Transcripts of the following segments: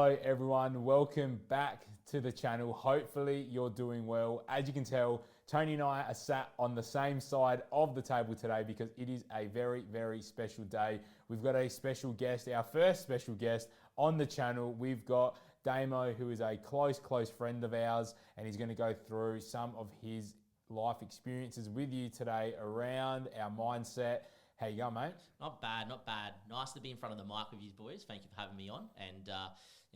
Hello everyone, welcome back to the channel. Hopefully you're doing well. As you can tell, Tony and I are sat on the same side of the table today because it is a very, very special day. We've got a special guest, our first special guest on the channel. We've got Damo, who is a close friend of ours, and he's going to go through some of his life experiences with you today around our mindset. How you going, mate? Not bad, not bad. Nice to be in front of the mic with you boys. Thank you for having me on. And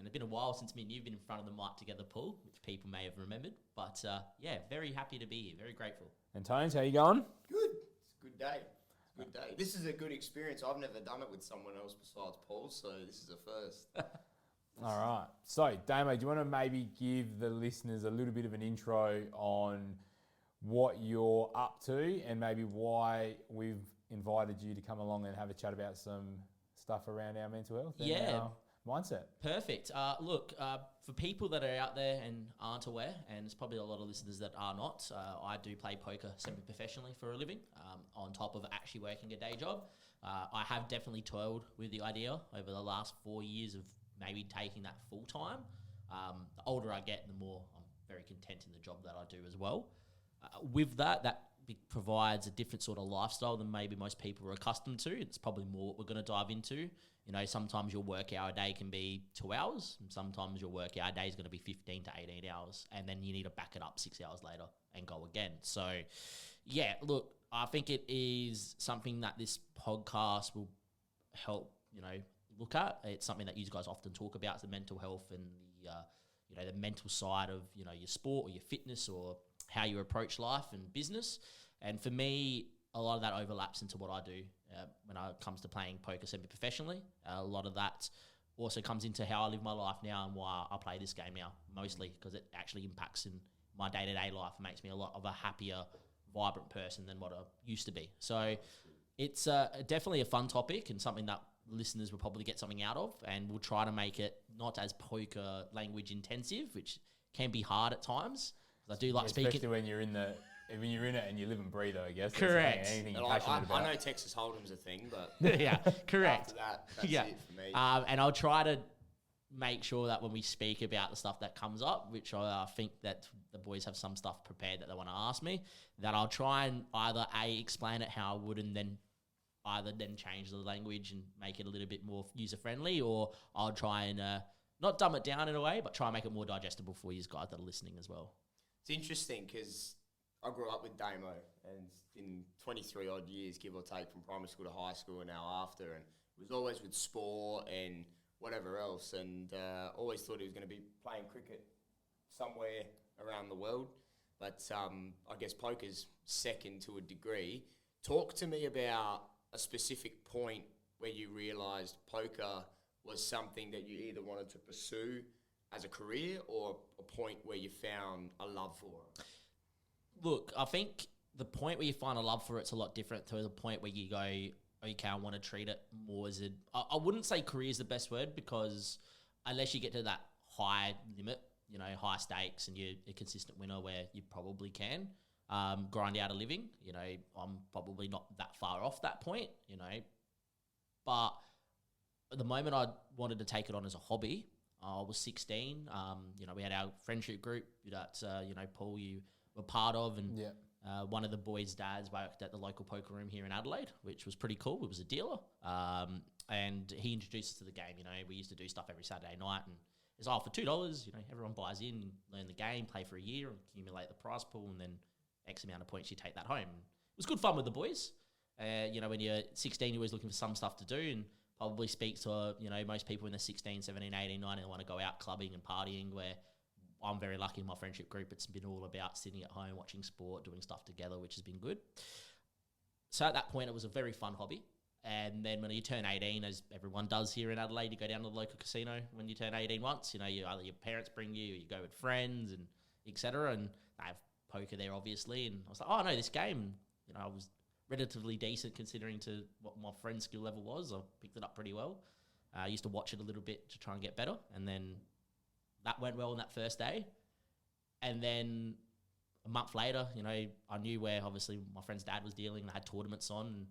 it's been a while since me and you've been in front of the mic together, Paul, which people may have remembered. But yeah, very happy to be here. Very grateful. And Tones, how you going? Good. It's a good day. It's a good day. This is a good experience. I've never done it with someone else besides Paul, so this is a first. All right. So, Damo, do you want to maybe give the listeners a little bit of an intro on what you're up to and maybe why we've invited you to come along and have a chat about some stuff around our mental health and our mindset? Perfect. Look, for people that are out there and aren't aware, and there's probably a lot of listeners that are not, I do play poker semi-professionally for a living, on top of actually working a day job. I have definitely toiled with the idea over the last 4 years of maybe taking that full time. The older I get, the more I'm very content in the job that I do as well. With that provides a different sort of lifestyle than maybe most people are accustomed to. It's probably more what we're going to dive into. You know, sometimes your work hour day can be 2 hours, and sometimes your work hour day is going to be 15 to 18 hours, and then you need to back it up 6 hours later and go again. So, yeah, look, I think it is something that this podcast will help, look at. It's something that you guys often talk about, the mental health and the mental side of, your sport or your fitness or how you approach life and business. And for me, a lot of that overlaps into what I do when it comes to playing poker semi-professionally. A lot of that also comes into how I live my life now and why I play this game now, mostly because it actually impacts in my day-to-day life. It makes me a lot of a happier, vibrant person than what I used to be. So it's definitely a fun topic and something that listeners will probably get something out of, and we'll try to make it not as poker language intensive, which can be hard at times. I do like speaking, especially when you're in it and you live and breathe it, I guess. Correct. Anything you're passionate about. I know Texas Hold'em's a thing, but yeah, correct. After that's it for me. And I'll try to make sure that when we speak about the stuff that comes up, which I think that the boys have some stuff prepared that they want to ask me, that I'll try and either explain it how I would, and then change the language and make it a little bit more user friendly, or I'll try and not dumb it down in a way, but try and make it more digestible for you guys that are listening as well. It's interesting because I grew up with Damo, and in 23 odd years, give or take, from primary school to high school and now after, and it was always with sport and whatever else, and always thought he was going to be playing cricket somewhere around the world. But I guess poker's second to a degree. Talk to me about a specific point where you realised poker was something that you either wanted to pursue as a career or a point where you found a love for it? Look, I think the point where you find a love for it's a lot different to the point where you go, okay, I want to treat it more as I wouldn't say career is the best word, because unless you get to that high limit, high stakes, and you're a consistent winner where you probably can grind out a living, I'm probably not that far off that point, but at the moment I wanted to take it on as a hobby. I was 16. We had our friendship group that, Paul, you were part of. And one of the boys' dads worked at the local poker room here in Adelaide, which was pretty cool. It was a dealer. And he introduced us to the game. We used to do stuff every Saturday night. And it's for $2, everyone buys in, learn the game, play for a year, accumulate the prize pool, and then X amount of points, you take that home. It was good fun with the boys. When you're 16, you're always looking for some stuff to do, and probably speaks to, most people when they're 16, 17, 18, 19, want to go out clubbing and partying, where I'm very lucky in my friendship group. It's been all about sitting at home, watching sport, doing stuff together, which has been good. So at that point, it was a very fun hobby. And then when you turn 18, as everyone does here in Adelaide, you go down to the local casino when you turn 18 once. Either your parents bring you, or you go with friends, and et cetera. And they have poker there, obviously. And I was like, oh, I know this game. I was relatively decent considering to what my friend's skill level was. I picked it up pretty well. I used to watch it a little bit to try and get better. And then that went well on that first day. And then a month later, I knew where obviously my friend's dad was dealing. They had tournaments on, and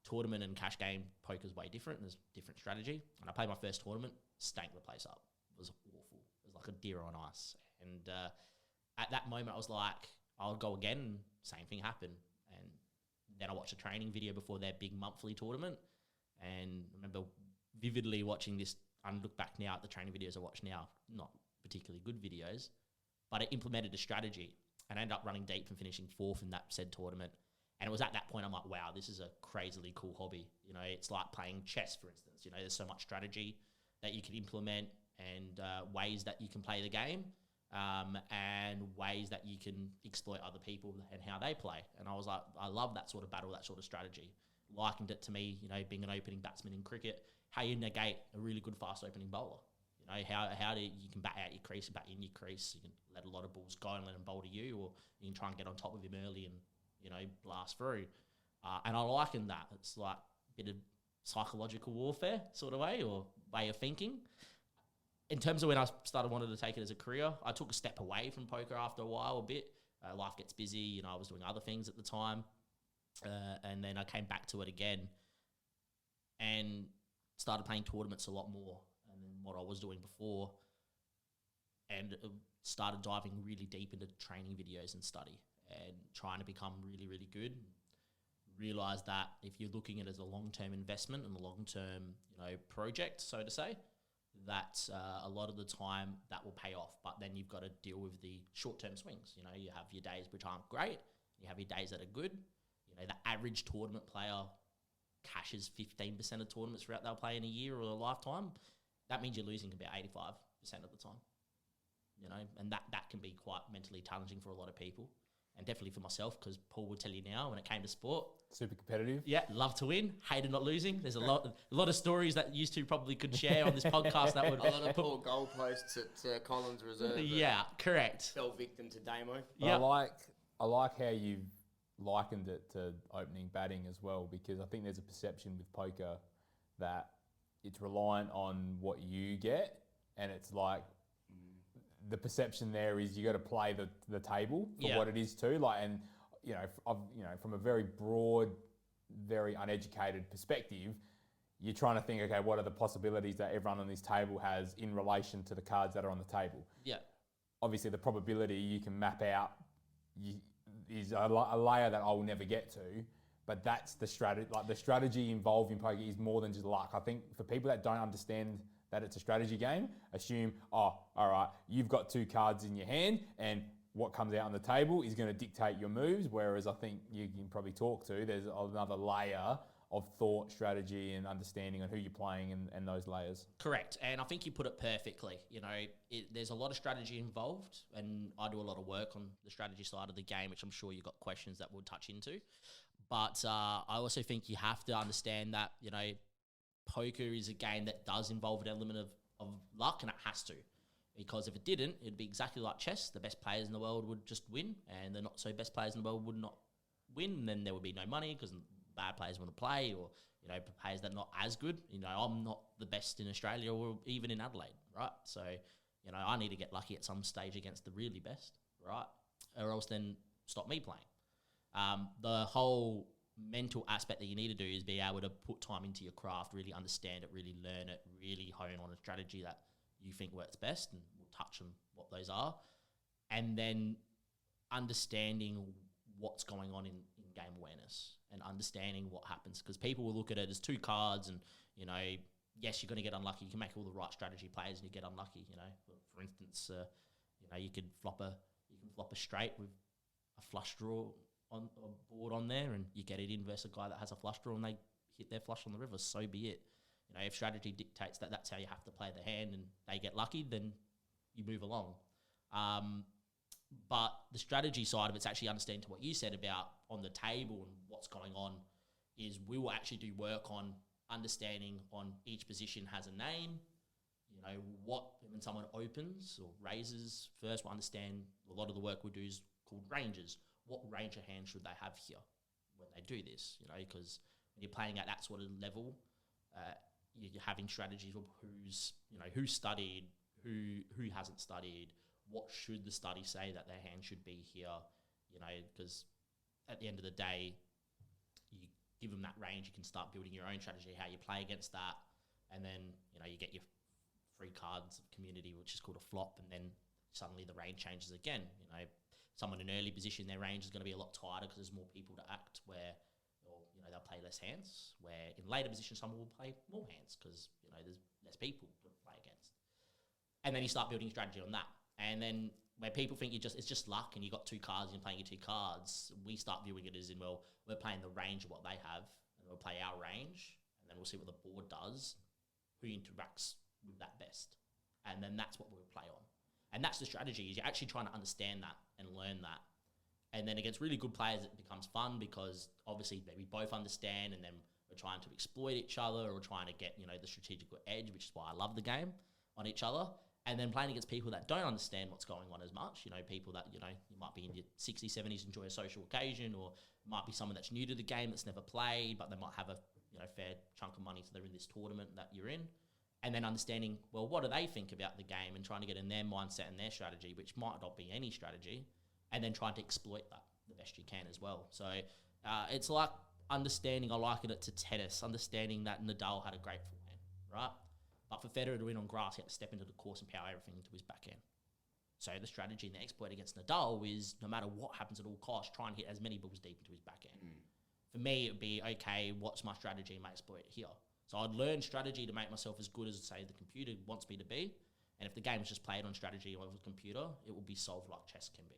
tournament and cash game poker is way different. There's different strategy. And I played my first tournament, stank the place up. was awful. It was like a deer on ice. And at that moment, I was like, I'll go again. And same thing happened. And then I watched a training video before their big monthly tournament. And I remember vividly watching this. I look back now at the training videos I watch now, not particularly good videos, but it implemented a strategy. And I ended up running deep and finishing 4th in that said tournament. And it was at that point I'm like, wow, this is a crazily cool hobby. You know, it's like playing chess, for instance. You know, there's so much strategy that you can implement and ways that you can play the game and ways that you can exploit other people and how they play. And I was like, I love that sort of battle, that sort of strategy. Likened it to me, you know, being an opening batsman in cricket, how you negate a really good fast opening bowler. You know, how do you can bat out your crease, bat in your crease. You can let a lot of balls go and let them bowl to you, or you can try and get on top of him early and, you know, blast through. And I liken that. It's like a bit of psychological warfare sort of way or way of thinking. In terms of when I started wanting to take it as a career, I took a step away from poker after a while, a bit. Life gets busy, you know, I was doing other things at the time. And then I came back to it again and started playing tournaments a lot more than what I was doing before, and started diving really deep into training videos and study and trying to become really, really good. Realised that if you're looking at it as a long-term investment and a long-term, you know, project, so to say, that a lot of the time that will pay off, but then you've got to deal with the short-term swings. You know, you have your days which aren't great, you have your days that are good. You know, the average tournament player cashes 15% of tournaments throughout they'll play in a year or a lifetime. That means you're losing about 85% of the time. You know, and that can be quite mentally challenging for a lot of people, and definitely for myself, because Paul will tell you now, when it came to sport, super competitive. Yeah, love to win, hated not losing. There's a lot of stories that you two probably could share on this podcast that would a lot of poor goalposts at Collins Reserve. Yeah, correct. Fell victim to Damo. Yeah, I like how you've likened it to opening batting as well, because I think there's a perception with poker that it's reliant on what you get, and it's like the perception there is you got to play the table for what it is too. Like, and you know, from a very broad, very uneducated perspective, you're trying to think, okay, what are the possibilities that everyone on this table has in relation to the cards that are on the table? Yeah. Obviously, the probability you can map out is a layer that I will never get to, but that's the strategy. Like, the strategy involved in poker is more than just luck. I think for people that don't understand that it's a strategy game, assume, oh, all right, you've got 2 cards in your hand, and what comes out on the table is going to dictate your moves. Whereas I think you can probably talk to, there's another layer of thought, strategy, and understanding on who you're playing and those layers. Correct. And I think you put it perfectly. You know, there's a lot of strategy involved, and I do a lot of work on the strategy side of the game, which I'm sure you've got questions that we'll touch into. But I also think you have to understand that, you know, poker is a game that does involve an element of luck, and it has to. Because if it didn't, it'd be exactly like chess. The best players in the world would just win, and the not so best players in the world would not win, and then there would be no money because bad players want to play, or, you know, players that are not as good. You know, I'm not the best in Australia or even in Adelaide, right? So, you know, I need to get lucky at some stage against the really best, right? Or else then stop me playing. The whole mental aspect that you need to do is be able to put time into your craft, really understand it, really learn it, really hone on a strategy that you think works best, and we'll touch on what those are. And then understanding what's going on in game awareness and understanding what happens, because people will look at it as 2 cards and, you know, yes, you're going to get unlucky. You can make all the right strategy plays and you get unlucky. You know, for instance, you know, you can flop a straight with a flush draw on a board on there, and you get it in versus a guy that has a flush draw and they hit their flush on the river. So be it. You know, if strategy dictates that that's how you have to play the hand and they get lucky, then you move along. But the strategy side of it's actually understanding to what you said about on the table and what's going on is we will actually do work on understanding on each position has a name. You know, when someone opens or raises, first we'll understand a lot of the work we do is called ranges. What range of hand should they have here when they do this? You know, because when you're playing at that sort of level, you're having strategies of who studied, who hasn't studied, what should the study say that their hand should be here, you know, because at the end of the day, you give them that range, you can start building your own strategy, how you play against that, and then, you know, you get your 3 cards of community, which is called a flop, and then suddenly the range changes again. You know, someone in early position, their range is going to be a lot tighter because there's more people to act where, or, you know, they'll play less hands, where in later position, someone will play more hands because, you know, there's less people to play against. And then you start building strategy on that. And then where people think it's just luck and you got 2 cards and you're playing your 2 cards, we start viewing it as in, well, we're playing the range of what they have and we'll play our range and then we'll see what the board does, who interacts with that best. And then that's what we'll play on. And that's the strategy, is you're actually trying to understand that and learn that. And then against really good players, it becomes fun because obviously we both understand and then we're trying to exploit each other or trying to get, you know, the strategical edge, which is why I love the game, on each other. And then playing against people that don't understand what's going on as much, you know, people that, you know, you might be in your 60s, 70s, enjoy a social occasion, or might be someone that's new to the game that's never played, but they might have a, you know, fair chunk of money, so they're in this tournament that you're in. And then understanding, well, what do they think about the game and trying to get in their mindset and their strategy, which might not be any strategy, and then trying to exploit that the best you can as well. So it's like understanding, I liken it to tennis, understanding that Nadal had a great forehand, right? But for Federer to win on grass, he had to step into the course and power everything into his backhand. So the strategy and the exploit against Nadal is, no matter what happens at all costs, try and hit as many balls deep into his backhand. For me, it would be, okay, what's my strategy and my exploit here? So I'd learn strategy to make myself as good as, say, the computer wants me to be. And if the game is just played on strategy or a computer, it will be solved like chess can be.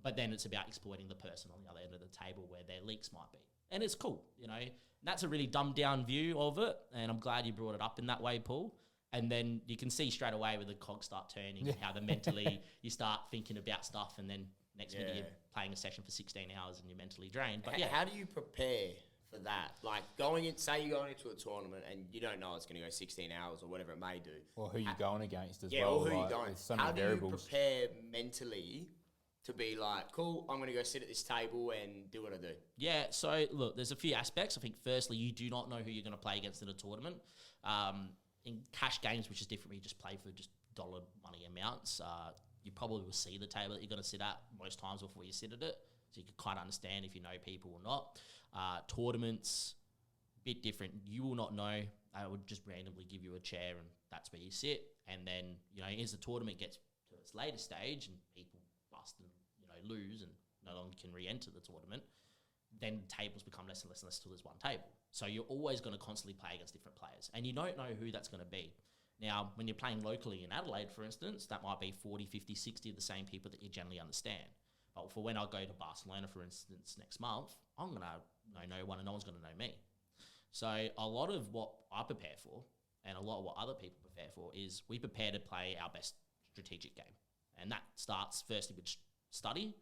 But then it's about exploiting the person on the other end of the table where their leaks might be. And it's cool, you know. And that's a really dumbed down view of it. And I'm glad you brought it up in that way, Paul. And then you can see straight away where the cogs start turning and how the mentally you start thinking about stuff. And then next minute you're playing a session for 16 hours and you're mentally drained. But yeah. How do you prepare for that? Like say you're going into a tournament and you don't know it's going to go 16 hours or whatever it may do. Or who you're going against as well. Yeah, or who like, you're going. So how many do variables. you prepare mentally to be like, cool, I'm going to go sit at this table and do what I do? Yeah, so look, there's a few aspects. I think firstly, you do not know who you're going to play against in a tournament. In cash games, which is different, you just play for just dollar money amounts. You probably will see the table that you're going to sit at most times before you sit at it. So you can kind of understand if you know people or not. Tournaments, bit different. You will not know. I would just randomly give you a chair and that's where you sit. And then, you know, as the tournament gets to its later stage and people bust and, you know, lose and no longer can re-enter the tournament, then tables become less and less and less until there's one table. So you're always going to constantly play against different players and you don't know who that's going to be. Now, when you're playing locally in Adelaide, for instance, that might be 40, 50, 60 of the same people that you generally understand. But for when I go to Barcelona, for instance, next month, I'm going to know no one and no one's going to know me. So a lot of what I prepare for and a lot of what other people prepare for is we prepare to play our best strategic game. And that starts firstly with study.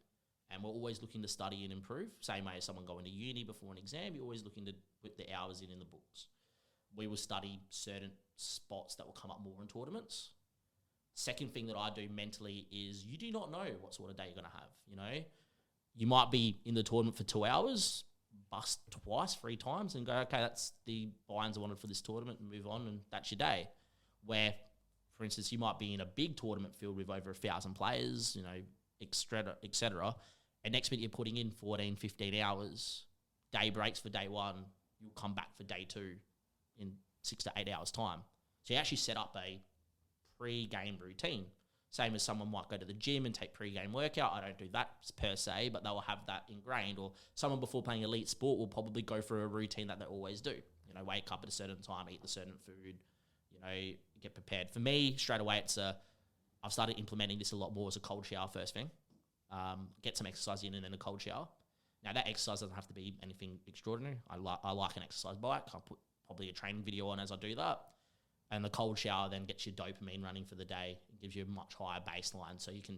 And we're always looking to study and improve. Same way as someone going to uni before an exam, you're always looking to put the hours in the books. We will study certain spots that will come up more in tournaments. Second thing that I do mentally is you do not know what sort of day you're going to have. You know, you might be in the tournament for 2 hours, bust twice, 3 times and go, okay, that's the buy-ins I wanted for this tournament and move on and that's your day. Where, for instance, you might be in a big tournament filled with over 1,000 players, you know, et cetera. And next minute you're putting in 14, 15 hours, day breaks for day 1, you'll come back for day 2 in 6 to 8 hours time. So you actually set up a pre-game routine. Same as someone might go to the gym and take pre-game workout. I don't do that per se, but they will have that ingrained. Or someone before playing elite sport will probably go through a routine that they always do. You know, wake up at a certain time, eat a certain food, you know, get prepared. For me, straight away, I've started implementing this a lot more as a cold shower first thing. Get some exercise in and then a cold shower. Now, that exercise doesn't have to be anything extraordinary. I like an exercise bike. I'll put probably a training video on as I do that. And the cold shower then gets your dopamine running for the day. It gives you a much higher baseline so you can,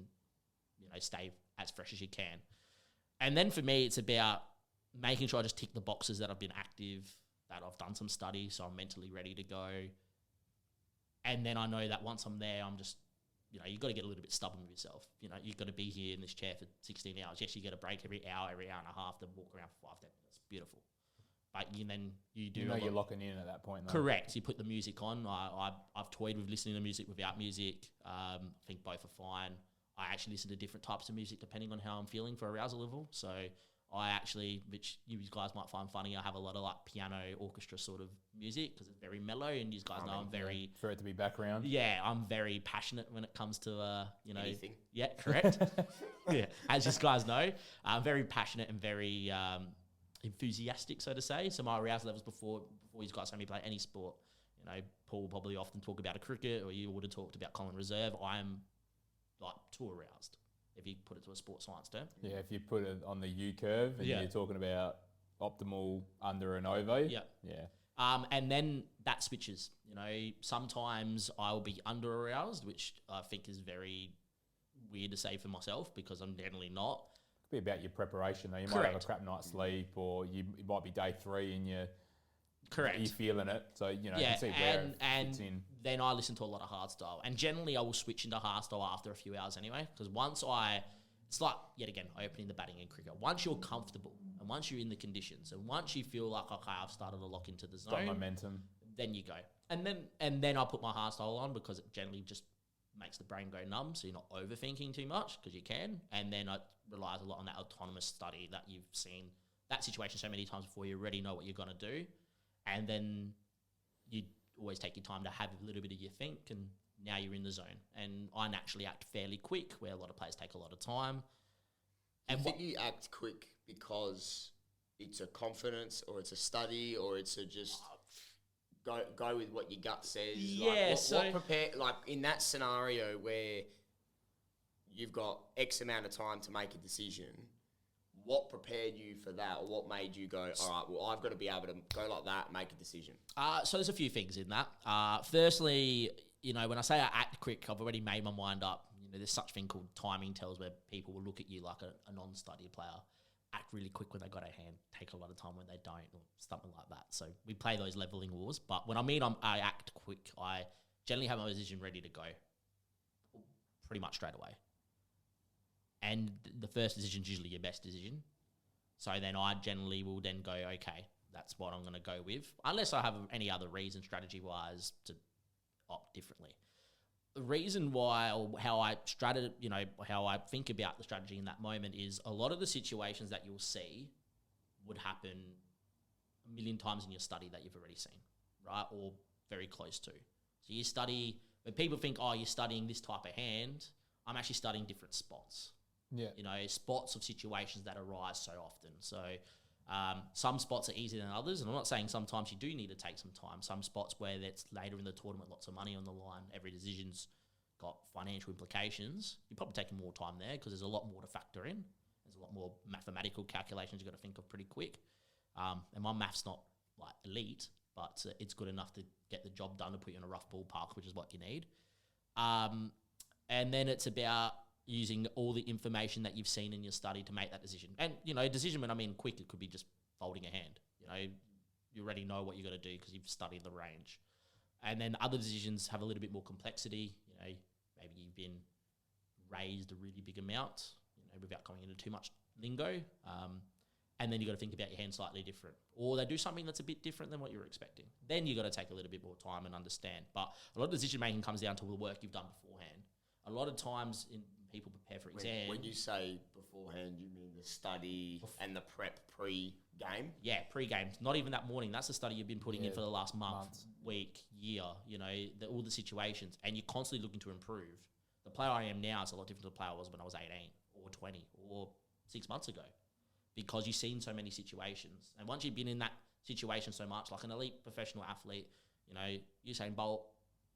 you know, stay as fresh as you can. And then for me, it's about making sure I just tick the boxes that I've been active, that I've done some study, so I'm mentally ready to go. And then I know that once I'm there, I'm just, you know, you've got to get a little bit stubborn with yourself. You know, you've got to be here in this chair for 16 hours. Yes, you get a break every hour and a half to walk around for 5 minutes. It's beautiful. But then you do. You know, you're locking in at that point, though. Correct. You put the music on. I've toyed with listening to music without music. I think both are fine. I actually listen to different types of music depending on how I'm feeling for arousal level. So I actually, which you guys might find funny, I have a lot of like piano orchestra sort of music because it's very mellow, and you guys know I'm very For it to be background. yeah, I'm very passionate when it comes to Anything. yeah, correct. Yeah, as you guys know, I'm very passionate and very enthusiastic, so to say. So my arousal levels before you guys saw me play any sport, Paul will probably often talk about a cricket, or you would have talked about Colin Reserve. I am like too aroused, if you put it to a sports science term. Yeah, if you put it on the U curve and Yeah. you're talking about optimal under and over. Yeah. Yeah. And then that switches. Sometimes I'll be under aroused, which I think is very weird to say for myself because I'm generally not. Could be about your preparation though. You might have Correct. a crap night's sleep, or it might be day 3 and you're Correct. feeling it. So, you Yeah, can see where it and fits in. then I listen to a lot of hardstyle, and generally I will switch into hardstyle after a few hours anyway. Because it's like yet again opening the batting in cricket. Once you're comfortable, and once you're in the conditions, and once you feel like okay, I've started to lock into the Got zone, momentum. then you go, and then I put my hardstyle on because it generally just makes the brain go numb, so you're not overthinking too much because you can, and then it relies a lot on that autonomous study that you've seen that situation so many times before. You already know what you're gonna do. And then you always take your time to have a little bit of your think, and now you're in the zone. And I naturally act fairly quick, where a lot of players take a lot of time. Do you think you act quick because it's a confidence, or it's a study, or it's a just go with what your gut says? Yeah, like in that scenario where you've got X amount of time to make a decision, what prepared you for that, or what made you go, all right, well, I've got to be able to go like that, make a decision? So there's a few things in that. Firstly, when I say I act quick, I've already made my mind up. There's such thing called timing tells, where people will look at you like a non-study player, act really quick when they got a hand, take a lot of time when they don't, or something like that. So we play those leveling wars. But when I mean I act quick, I generally have my decision ready to go pretty much straight away. And the first decision is usually your best decision. So then I generally will then go, okay, that's what I'm going to go with. Unless I have any other reason strategy-wise to opt differently. The reason why, or how I how I think about the strategy in that moment is a lot of the situations that you'll see would happen a million times in your study that you've already seen, right? Or very close to. So you study, when people think, oh, you're studying this type of hand, I'm actually studying different spots. Yeah. Spots of situations that arise so often. So some spots are easier than others, and I'm not saying sometimes you do need to take some time. Some spots where it's later in the tournament, lots of money on the line, every decision's got financial implications, you're probably taking more time there because there's a lot more to factor in. There's a lot more mathematical calculations you've got to think of pretty quick. And my math's not like elite, but it's good enough to get the job done, to put you in a rough ballpark, which is what you need. And then it's about using all the information that you've seen in your study to make that decision. And, decision, when I mean quick, it could be just folding a hand. You already know what you're going to do because you've studied the range. And then other decisions have a little bit more complexity. Maybe you've been raised a really big amount, without going into too much lingo. And then you've got to think about your hand slightly different. Or they do something that's a bit different than what you were expecting. Then you've got to take a little bit more time and understand. But a lot of decision making comes down to the work you've done beforehand. A lot of times people prepare for exams. When you say beforehand, you mean the study and the prep pre-game? Yeah, pre-game. Not even that morning. That's the study you've been putting in for the last month, week, year, all the situations. And you're constantly looking to improve. The player I am now is a lot different to the player I was when I was 18 or 20 or 6 months ago, because you've seen so many situations. And once you've been in that situation so much, like an elite professional athlete, Usain Bolt,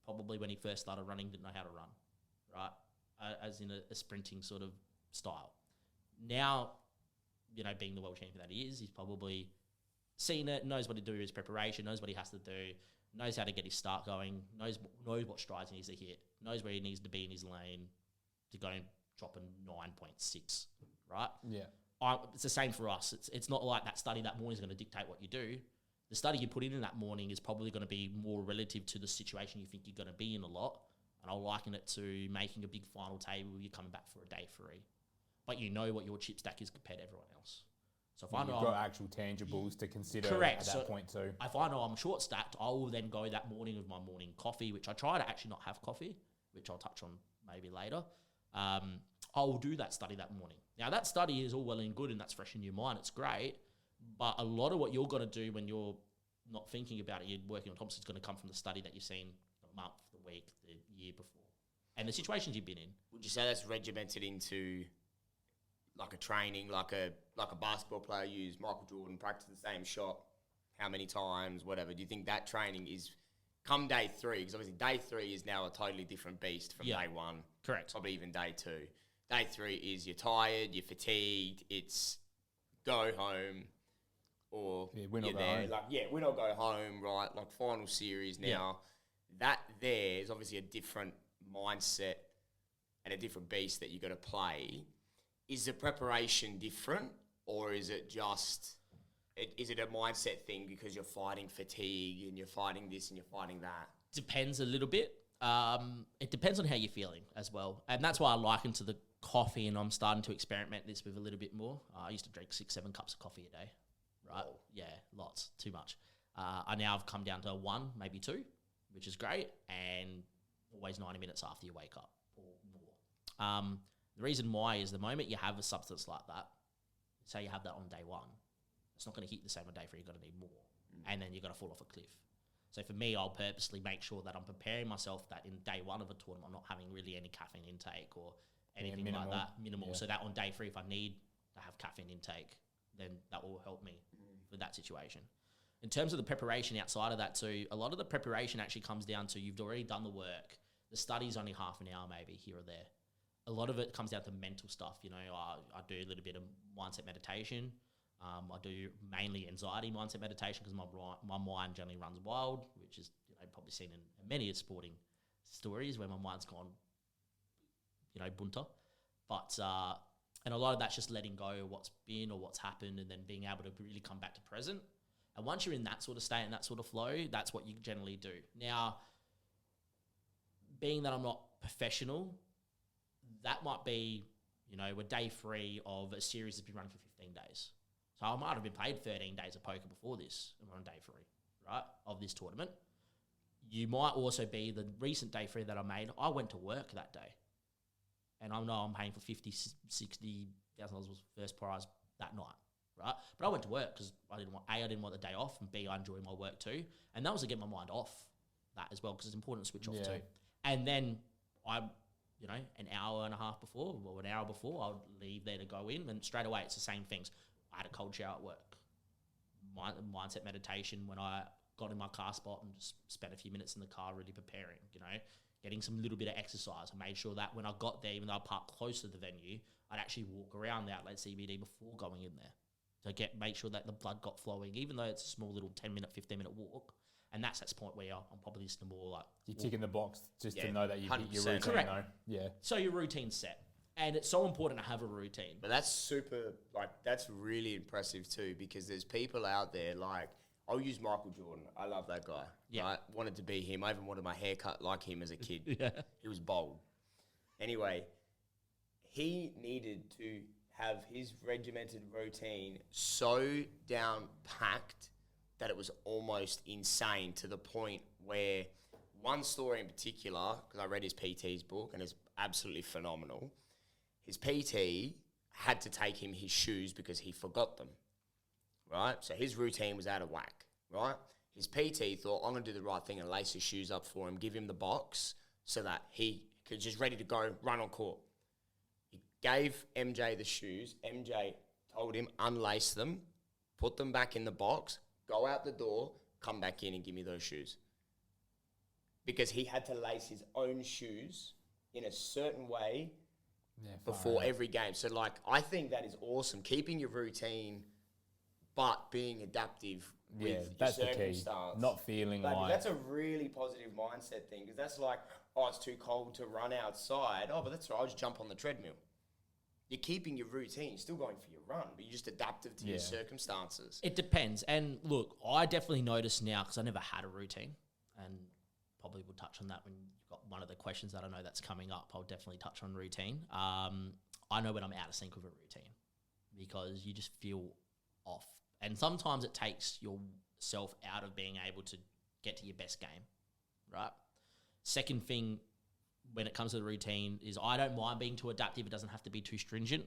probably when he first started running, didn't know how to run, right? As in a sprinting sort of style. Now, being the world champion that he is, he's probably seen it, knows what to do, his preparation, knows what he has to do, knows how to get his start going, knows what strides he needs to hit, knows where he needs to be in his lane to go and drop a 9.6, right? Yeah. It's the same for us. It's not like that study that morning is going to dictate what you do. The study you put in that morning is probably going to be more relative to the situation you think you're going to be in a lot. And I'll liken it to making a big final table where you're coming back for a day 3. But you know what your chip stack is compared to everyone else. So if I know You've got actual tangibles to consider correct. at that point too. If I know I'm short stacked, I will then go that morning with my morning coffee, which I try to actually not have coffee, which I'll touch on maybe later. I'll do that study that morning. Now, that study is all well and good and that's fresh in your mind. It's great. But a lot of what you're going to do when you're not thinking about it, you're working on topics, is going to come from the study that you've seen the month, the week, the year before, and the situations you've been in. Would you say that's regimented into like a training, like a basketball player used Michael Jordan, practice the same shot how many times, whatever? Do you think that training is come day 3? Because obviously day 3 is now a totally different beast from day 1. Correct. Probably even day 2. Day 3 is you're tired, you're fatigued, it's go home or win or you're go there. home. Like, win or go home, right? Like final series now. Yeah. That there is obviously a different mindset and a different beast that you got to play. Is the preparation different, or is it just is it a mindset thing because you're fighting fatigue and you're fighting this and you're fighting that? Depends a little bit. It depends on how you're feeling as well, and that's why I liken to the coffee. And I'm starting to experiment this with a little bit more. I used to drink 6-7 cups of coffee a day, right? Whoa. Yeah, lots, too much. I now have come down to 1, maybe 2, which is great, and always 90 minutes after you wake up or more. The reason why is the moment you have a substance like that, say you have that on day 1, it's not going to hit the same on day 3. You're going to need more, and then you're going to fall off a cliff. So for me, I'll purposely make sure that I'm preparing myself that in day 1 of a tournament, I'm not having really any caffeine intake or anything like that, minimal. Yeah. So that on day 3, if I need to have caffeine intake, then that will help me with that situation. In terms of the preparation outside of that too, a lot of the preparation actually comes down to you've already done the work. The study's only half an hour maybe here or there. A lot of it comes down to mental stuff. You know, I do a little bit of mindset meditation. I do mainly anxiety mindset meditation because my mind generally runs wild, which is probably seen in many sporting stories where my mind's gone, bunter. But and a lot of that's just letting go of what's been or what's happened, and then being able to really come back to present. And once you're in that sort of state and that sort of flow, that's what you generally do. Now, being that I'm not professional, that might be, we're day 3 of a series that's been running for 15 days. So I might have been played 13 days of poker before this, and we're on day 3, right, of this tournament. You might also be the recent day 3 that I made. I went to work that day, and I know I'm paying for $50,000, $60,000 was first prize that night, right? But I went to work because I didn't want the day off, and B, I enjoy my work too. And that was to get my mind off that as well, because it's important to switch off too. And then an hour and a half before, or an hour before, I would leave there to go in, and straight away it's the same things. I had a cold shower at work, mindset meditation when I got in my car spot and just spent a few minutes in the car really preparing, getting some little bit of exercise. I made sure that when I got there, even though I parked close to the venue, I'd actually walk around the Outlet CBD before going in there to make sure that the blood got flowing, even though it's a small little 10-minute, 15-minute walk. And that's that point where I'm probably listening more like... You're ticking the box just to know that you've hit your routine. Correct. Yeah. So your routine's set. And it's so important to have a routine. But that's that's really impressive too, because there's people out there I'll use Michael Jordan. I love that guy. Yeah. I wanted to be him. I even wanted my hair cut like him as a kid. Yeah. He was bold. Anyway, he needed to have his regimented routine so down-packed that it was almost insane, to the point where one story in particular, because I read his PT's book and it's absolutely phenomenal, his PT had to take him his shoes because he forgot them, right? So his routine was out of whack, right? His PT thought, I'm going to do the right thing and lace his shoes up for him, give him the box so that he could just ready to go, run on court. He gave MJ the shoes. MJ told him, unlace them, put them back in the box, go out the door, come back in and give me those shoes. Because he had to lace his own shoes in a certain way before every game. So, I think that is awesome. Keeping your routine, but being adaptive with that's your the key. circumstance. Not feeling like... That's a really positive mindset thing, because that's it's too cold to run outside. Oh, but that's all right, I'll just jump on the treadmill. You're keeping your routine, you're still going for your run, but you're just adaptive to your circumstances. It depends. And look, I definitely notice now, because I never had a routine, and probably will touch on that when you've got one of the questions that I know that's coming up. I'll definitely touch on routine. I know when I'm out of sync with a routine, because you just feel off. And sometimes it takes yourself out of being able to get to your best game, right? Second thing when it comes to the routine is I don't mind being too adaptive. It doesn't have to be too stringent,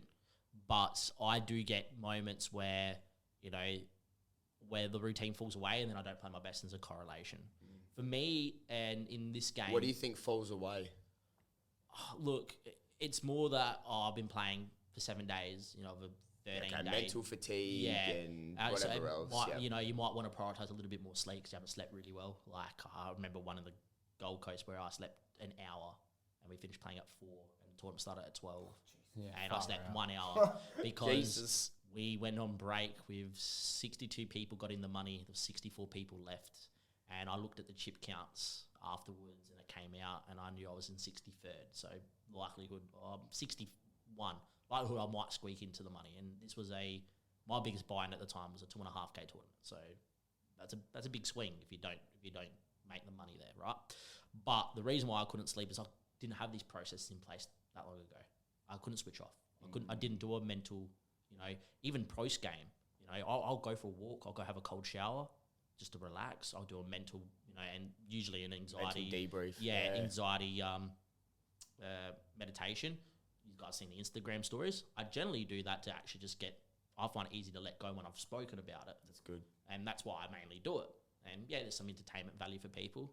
but I do get moments where, where the routine falls away and then I don't play my best as a correlation. For me, and in this game... What do you think falls away? Look, it's more that I've been playing for 7 days, over 13 days. Mental fatigue and whatever else. You might want to prioritise a little bit more sleep because you haven't slept really well. Like, I remember one in the Gold Coast where I slept an hour and we finished playing at 4 and the tournament started at 12. And I slept 1 hour because we went on break with 62 people got in the money. There was 64 people left. And I looked at the chip counts afterwards and it came out and I knew I was in 63rd. So likelihood, 61. Likelihood I might squeak into the money. And this was my biggest buy-in at the time was a 2.5K tournament. So that's a big swing if you don't make the money there, right? But the reason why I couldn't sleep is I didn't have these processes in place that long ago. I couldn't switch off. I didn't do a mental, even post game. I'll go for a walk. I'll go have a cold shower just to relax. I'll do a mental, and usually an anxiety debrief. Anxiety meditation. You guys seen the Instagram stories? I generally do that to actually just I find it easy to let go when I've spoken about it. That's good. And that's why I mainly do it. And there's some entertainment value for people.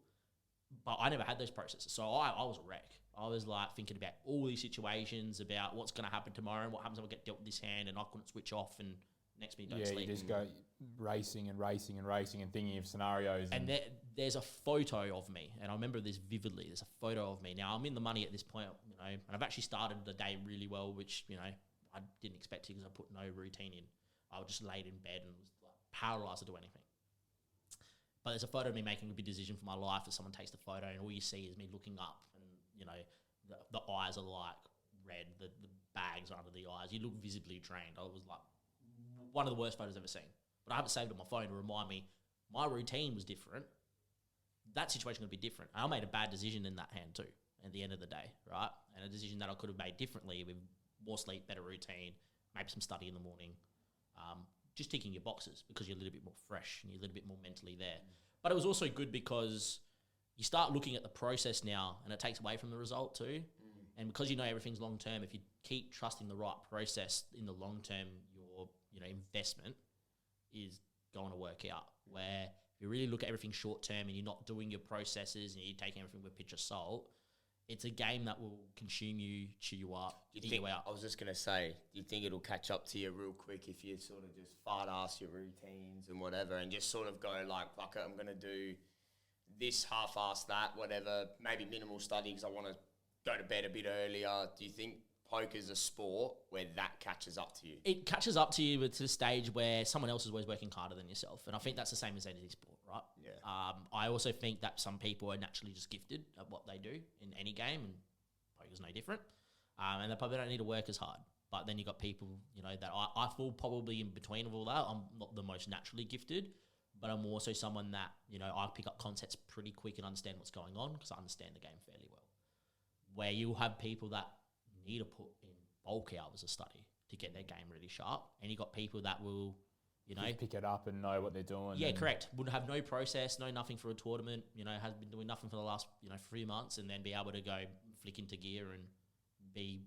But I never had those processes. So I was a wreck. I was like thinking about all these situations, about what's going to happen tomorrow and what happens if I get dealt with this hand and I couldn't switch off and next minute don't sleep. You just go racing and thinking of scenarios. And there's a photo of me, and I remember this vividly. There's a photo of me. Now, I'm in the money at this point, and I've actually started the day really well, which, I didn't expect to because I put no routine in. I just laid in bed and was like paralyzed to do anything. But there's a photo of me making a big decision for my life that someone takes the photo and all you see is me looking up and, the eyes are like red, the bags are under the eyes. You look visibly drained. I was like one of the worst photos I've ever seen. But I have it saved on my phone to remind me my routine was different. That situation would be different. I made a bad decision in that hand too at the end of the day, right? And a decision that I could have made differently with more sleep, better routine, maybe some study in the morning. Just ticking your boxes because you're a little bit more fresh and you're a little bit more mentally there. But it was also good because you start looking at the process now and it takes away from the result too. And because everything's long term, if you keep trusting the right process in the long term, your investment is going to work out. Where if you really look at everything short term and you're not doing your processes and you're taking everything with a pinch of salt, it's a game that will consume you, chew you up, eat you out. I was just going to say, do you think it'll catch up to you real quick if you sort of just fart-ass your routines and whatever and just sort of go like, fuck it, I'm going to do this, half-ass that, whatever, maybe minimal study because I want to go to bed a bit earlier. Do you think poker's a sport where that catches up to you? It catches up to you to the stage where someone else is always working harder than yourself. And I think that's the same as any sport, right? Yeah. I also think that some people are naturally just gifted at what they do in any game, and poker's no different. And they probably don't need to work as hard. But then you got people, that I fall probably in between of all that. I'm not the most naturally gifted, but I'm also someone that, I pick up concepts pretty quick and understand what's going on because I understand the game fairly well. Where you'll have people that need to put in bulk hours of study to get their game really sharp. And you got people that will, just pick it up and know what they're doing. Yeah, correct. Would have no process, no nothing for a tournament, has been doing nothing for the last, 3 months and then be able to go flick into gear and be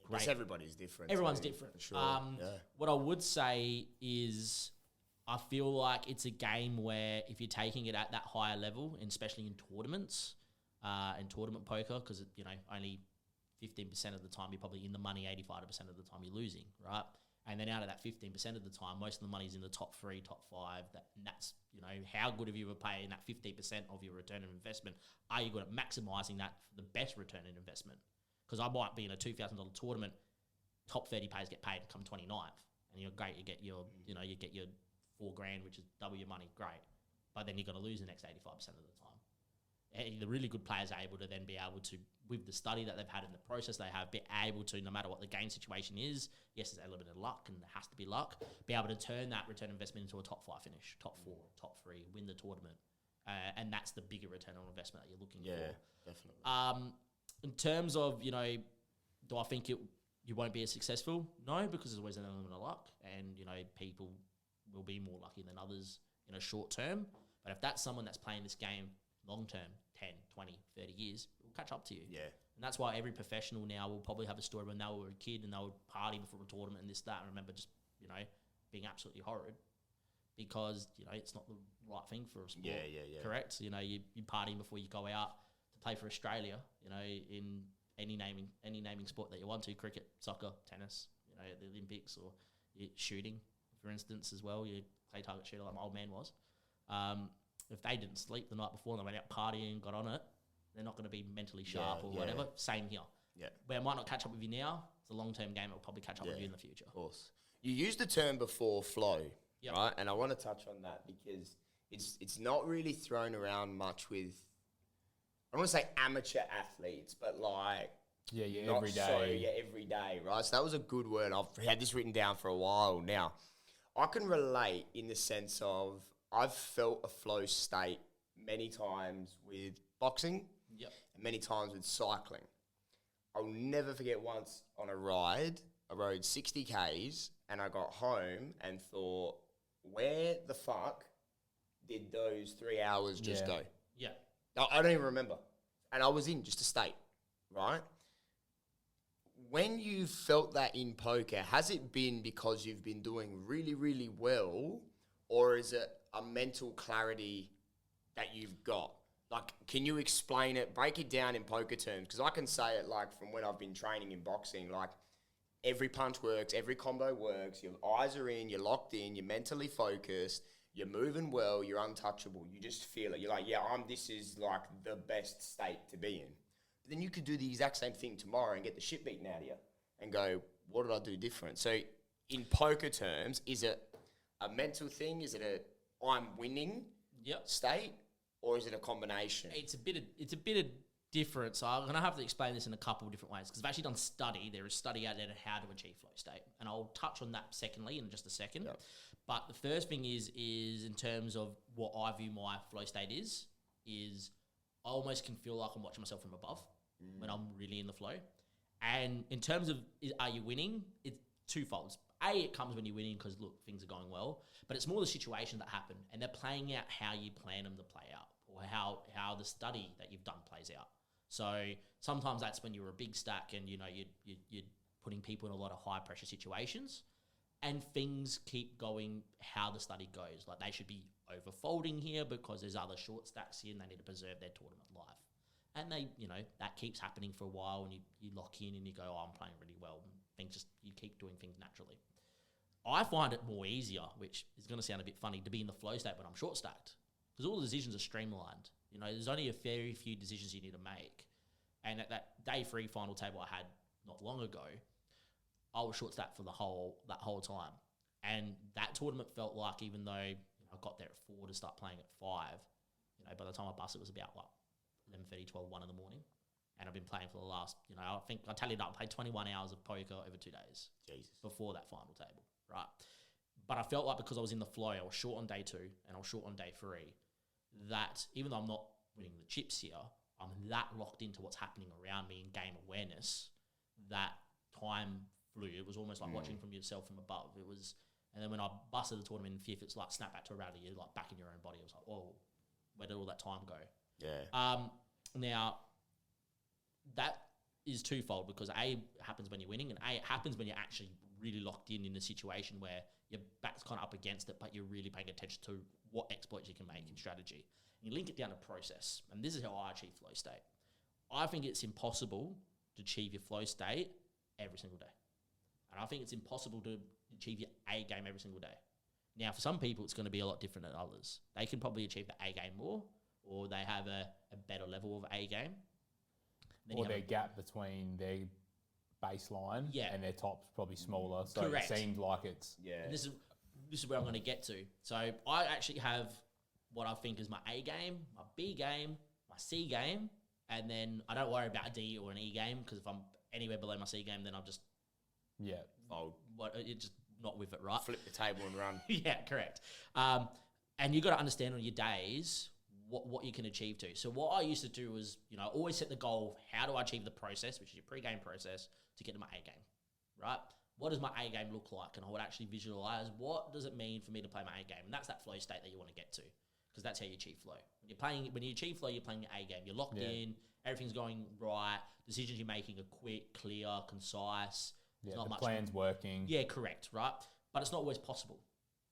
great. Because everybody's different. Everyone's different. For sure. What I would say is I feel like it's a game where if you're taking it at that higher level, and especially in tournaments, in tournament poker, because, only 15% of the time you're probably in the money, 85% of the time you're losing, right? And then out of that 15% of the time, most of the money's in the top 3, top 5. And that's, how good have you ever paying that 15% of your return on investment? Are you good at maximising that for the best return on investment? Because I might be in a $2,000 tournament, top 30 players get paid come 29th. And you're great, you get your, you get your $4,000, which is double your money, great. But then you're going to lose the next 85% of the time. And the really good players are able to then be able to, with the study that they've had and the process they have, be able to, no matter what the game situation is, yes, there's a little bit of luck and there has to be luck, be able to turn that return investment into a top 5 finish, top 4, top 3, win the tournament. And that's the bigger return on investment that you're looking for. Yeah, definitely. In terms of, do I think you won't be as successful? No, because there's always an element of luck and, people will be more lucky than others in a short term. But if that's someone that's playing this game long term, 10, 20, 30 years, it will catch up to you. Yeah. And that's why every professional now will probably have a story when they were a kid and they would party before a tournament and this, that. And I remember just, being absolutely horrid because, it's not the right thing for a sport. Yeah. Correct? You partying before you go out to play for Australia, in any naming sport that you want to, cricket, soccer, tennis, the Olympics, or shooting, for instance, as well. You play target shooter like my old man was. If they didn't sleep the night before and they went out partying, got on it, they're not going to be mentally sharp or whatever. Same here. Yeah. Where it might not catch up with you now, it's a long-term game. It will probably catch up with you in the future. Of course. You used the term before, flow, Yep. right? And I want to touch on that because it's not really thrown around much with, I don't want to say amateur athletes, but like... Yeah, every day. Every day, right? So that was a good word. I've had this written down for a while now. I can relate in the sense of I've felt a flow state many times with boxing and many times with cycling. I'll never forget once on a ride, I rode 60 Ks and I got home and thought, where the fuck did those 3 hours just go? Yeah. I don't even remember. And I was in just a state, right? When you felt that in poker, has it been because you've been doing really, really well, or is it a mental clarity that you've got? Like, can you explain it, break it down in poker terms? Because I can say it like from when I've been training in boxing, like every punch works, every combo works, your eyes are in, you're locked in, you're mentally focused, you're moving well, you're untouchable, you just feel it. You're like, this is like the best state to be in. Then you could do the exact same thing tomorrow and get the shit beaten out of you and go, what did I do different? So in poker terms, is it a mental thing? Is it a I'm winning state? Or is it a combination? It's a bit of difference. So I'm going to have to explain this in a couple of different ways because I've actually done study. There is study out there on how to achieve flow state. And I'll touch on that secondly in just a second. Yep. But the first thing is in terms of what I view my flow state is I almost can feel like I'm watching myself from above when I'm really in the flow. And in terms of are you winning, it's twofold. It comes when you're winning because, look, things are going well. But it's more the situation that happen. And they're playing out how you plan them to play out or how the study that you've done plays out. So sometimes that's when you're a big stack and, you're putting people in a lot of high-pressure situations. And things keep going how the study goes. Like they should be overfolding here because there's other short stacks here and they need to preserve their tournament life. And they, that keeps happening for a while and you lock in and you go, I'm playing really well. And you keep doing things naturally. I find it more easier, which is going to sound a bit funny, to be in the flow state when I'm short stacked because all the decisions are streamlined. There's only a very few decisions you need to make. And at that day 3 final table I had not long ago, I was short stacked for that whole time. And that tournament felt like, even though I got there at 4 to start playing at 5, by the time I busted, it was about 11:30, 12, 1 in the morning. And I've been playing for the last, I think I tallied up, I played 21 hours of poker over 2 days. Jesus. Before that final table, right? But I felt like because I was in the flow, I was short on day 2 and I was short on day 3, that even though I'm not winning the chips here, I'm that locked into what's happening around me in game awareness that time flew. It was almost like watching from yourself from above. It was, and then when I busted the tournament in 5th, it's like snap back to reality. You're like back in your own body. I was like, oh, where did all that time go? Yeah. Now, that is twofold because A, it happens when you're winning, and A, it happens when you're actually really locked in a situation where your back's kind of up against it, but you're really paying attention to what exploits you can make in strategy. And you link it down to process. And this is how I achieve flow state. I think it's impossible to achieve your flow state every single day. And I think it's impossible to achieve your A game every single day. Now, for some people, it's going to be a lot different than others. They can probably achieve the A game more, or they have a better level of A game. Then or their gap between their baseline and their top's probably smaller. So Correct. It seems like it's... Yeah. And this is where I'm going to get to. So I actually have what I think is my A game, my B game, my C game, and then I don't worry about a D or an E game because if I'm anywhere below my C game, then I'll just... Yeah. Fold. It's just not with it, right? Flip the table and run. Yeah, correct. And you got to understand on your days what you can achieve to. So what I used to do was, always set the goal of how do I achieve the process, which is your pre-game process, to get to my A game, right? What does my A game look like? And I would actually visualize what does it mean for me to play my A game. And that's that flow state that you want to get to. because that's how you achieve flow. When you achieve flow, you're playing your A game. You're locked in. Everything's going right. Decisions you're making are quick, clear, concise. Yeah, not the much plan's working. Yeah, correct, right? But it's not always possible.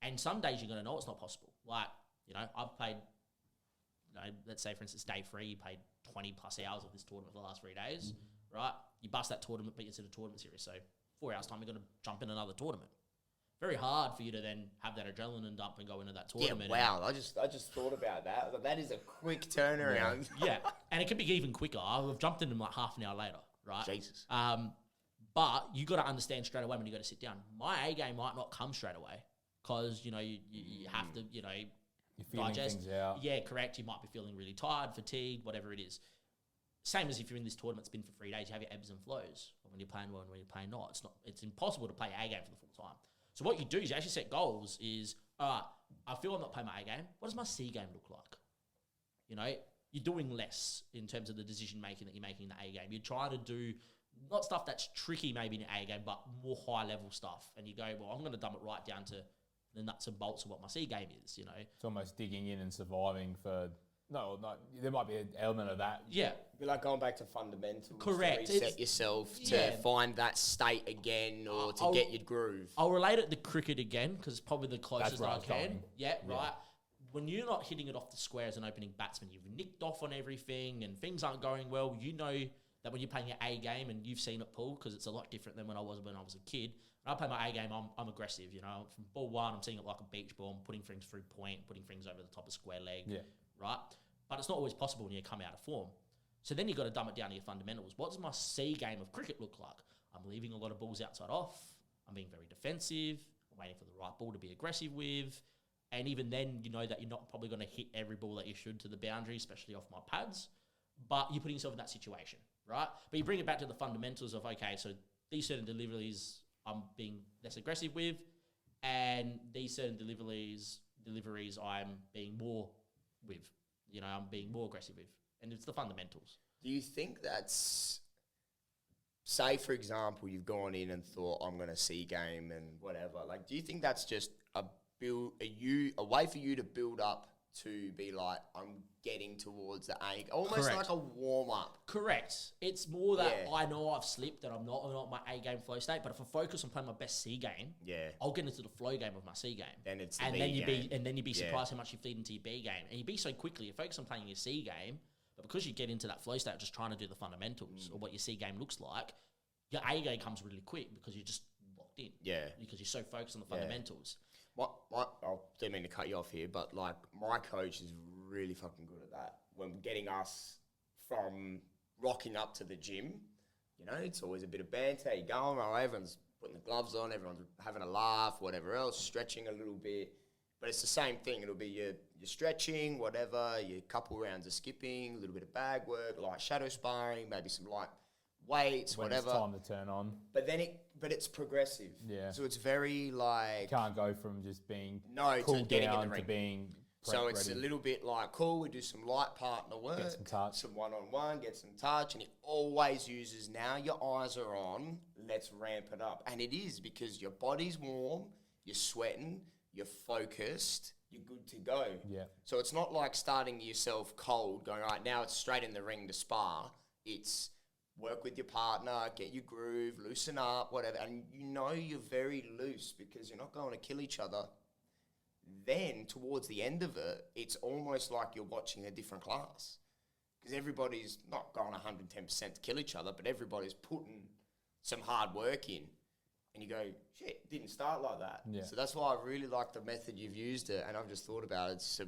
And some days you're going to know it's not possible. Like, I've played, let's say, for instance, day 3, you played 20 plus hours of this tournament for the last 3 days, right? You bust that tournament, but it's in a tournament series. So 4 hours time, you're going to jump in another tournament. Very hard for you to then have that adrenaline dump and go into that tournament. Yeah, wow. I just thought about that. That is a quick turnaround. Yeah, and it can be even quicker. I've jumped in them like half an hour later, right? Jesus. But you got to understand straight away when you got to sit down. My A game might not come straight away because, you have to, You're feeling digest. things out. Yeah, correct. You might be feeling really tired, fatigued, whatever it is. Same as if you're in this tournament, it's been for 3 days, you have your ebbs and flows. When you're playing well and when you're playing not. It's impossible to play A game for the full time. So what you do is you actually set goals is, I feel I'm not playing my A game. What does my C game look like? You're doing less in terms of the decision making that you're making in the A game. You're trying to do not stuff that's tricky maybe in the A game, but more high level stuff. And you go, well, I'm going to dumb it right down to the nuts and bolts of what my C game is, It's almost digging in and surviving for... No, there might be an element of that. Yeah. Be like going back to fundamentals. Correct. To reset yourself to find that state again or to get your groove. I'll relate it to cricket again because it's probably the closest where I I was can. going. Yeah, right. When you're not hitting it off the square as an opening batsman, you've nicked off on everything and things aren't going well. You know that when you're playing your A game, and you've seen it, Paul, because it's a lot different than when I was a kid. When I play my A game, I'm aggressive. From ball 1, I'm seeing it like a beach ball. I'm putting things through point, putting things over the top of square leg. Yeah. Right? But it's not always possible when you come out of form. So then you've got to dumb it down to your fundamentals. What does my C game of cricket look like? I'm leaving a lot of balls outside off. I'm being very defensive. I'm waiting for the right ball to be aggressive with. And even then, you know that you're not probably going to hit every ball that you should to the boundary, especially off my pads. But you're putting yourself in that situation, right? But you bring it back to the fundamentals of, okay, so these certain deliveries I'm being less aggressive with, and these certain deliveries I'm being more with. I'm being more aggressive with. And it's the fundamentals. Do you think that's... Say, for example, you've gone in and thought, I'm going to C game and whatever. Like, do you think that's just a way for you to build up to be like, I'm getting towards the A, almost Correct. like a warm up? Correct. It's more that Yeah. I know I've slipped and I'm not my A game flow state. But if I focus on playing my best C game, I'll get into the flow game of my C game. Then it's the and B then game. you'd be surprised how much you feed into your B game, and you be so quickly. You focus on playing your C game, but because you get into that flow state, of just trying to do the fundamentals or what your C game looks like, your A game comes really quick because you're just locked in. Yeah. Because you're so focused on the fundamentals. I don't mean to cut you off here, but like my coach is really fucking good at that. When getting us from rocking up to the gym, it's always a bit of banter. You going, everyone's putting the gloves on, everyone's having a laugh, whatever else, stretching a little bit. But it's the same thing. It'll be your stretching, whatever, your couple rounds of skipping, a little bit of bag work, light shadow sparring, maybe some light weights, When whatever. it's time to turn on. But it's progressive. Yeah. So it's very like... Can't go from just being to cool getting in the down ring. to being So it's ready. a little bit like, cool, we do some light partner work. Get some touch. Some one-on-one, get some touch. And he always uses, now your eyes are on, let's ramp it up. And it is because your body's warm, you're sweating, you're focused, you're good to go. Yeah. So it's not like starting yourself cold, going, all right, now it's straight in the ring to spar. It's work with your partner, get your groove, loosen up, whatever. And you're very loose because you're not going to kill each other. Then, towards the end of it, it's almost like you're watching a different class. Because everybody's not going 110% to kill each other, but everybody's putting some hard work in. And you go, shit, it didn't start like that. Yeah. So that's why I really like the method you've used it, and I've just thought about it. It's a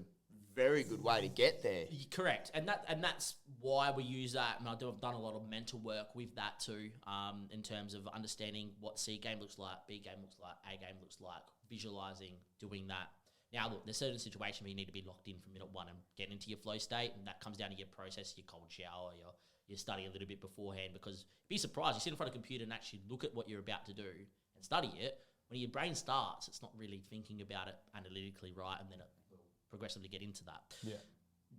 very good way to get there. Correct, and that's why we use that. And I've done a lot of mental work with that too, in terms of understanding what C game looks like, B game looks like, A game looks like, visualizing, doing that. Now, look, there's certain situations where you need to be locked in from minute 1 and get into your flow state, and that comes down to your process, your cold shower, your study a little bit beforehand, because be surprised, you sit in front of a computer and actually look at what you're about to do and study it. When your brain starts, it's not really thinking about it analytically right, and then it will progressively get into that. Yeah.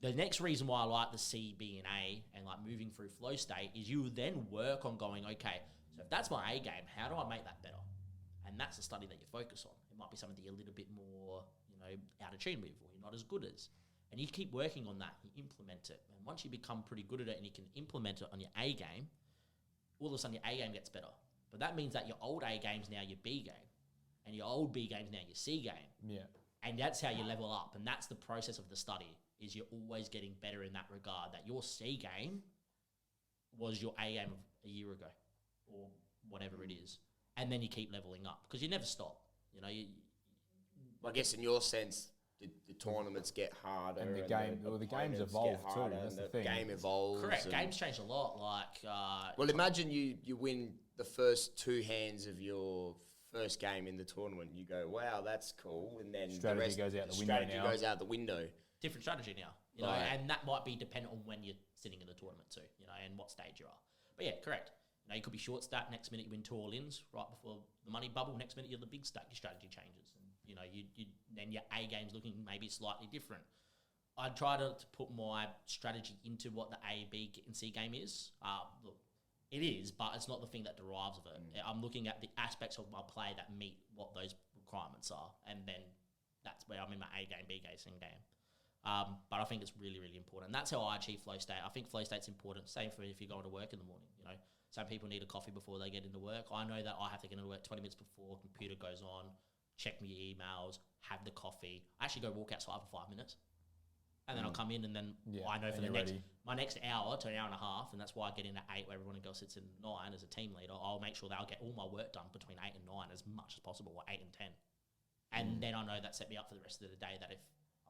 The next reason why I like the C, B, and A and like moving through flow state is you then work on going, okay, so if that's my A game, how do I make that better? And that's the study that you focus on. It might be something that you're a little bit more, out of tune with, or you're not as good as. And you keep working on that, you implement it. And once you become pretty good at it and you can implement it on your A game, all of a sudden your A game gets better. But that means that your old A game's now your B game. And your old B game's now your C game. Yeah. And that's how you level up. And that's the process of the study, is you're always getting better in that regard, that your C game was your A game of a year ago or whatever it is. And then you keep leveling up because you never stop. You know, I guess in your sense, the tournaments get harder. And the games opponents evolve get too, harder, that's and the thing. game evolves. correct. and- Games change a lot. Like, Well, imagine you win the first 2 hands of your first game in the tournament. You go, wow, that's cool. And then Strategy the rest, goes out the window strategy now. goes out the window. different strategy now, you know, Right. and that might be dependent on when you're sitting in the tournament too, you know, and what stage you are. But yeah, correct. You know, you could be short stack. Next minute you win 2 all-ins right before the money bubble. Next minute you're the big stack. Your strategy changes, and you know, you then your A game's looking maybe slightly different. I try to put my strategy into what the A, B, and C game is. Look, it is, but it's not the thing that derives of it. I'm looking at the aspects of my play that meet what those requirements are, and then that's where I'm in my A game, B game, C game. But I think it's really, really important. And that's how I achieve flow state. I think flow state's important. Same for if you're going to work in the morning. You know, some people need a coffee before they get into work. I know that I have to get into work 20 minutes before computer goes on, check my emails, have the coffee. I actually go walk outside for 5 minutes. And then I'll come in, and then I know for the my next hour to an hour and a half, and that's why I get in at 8 where everyone else sits in 9 as a team leader. I'll make sure that I'll get all my work done between 8 and 9 as much as possible, or 8 and 10. And then I know that set me up for the rest of the day, that if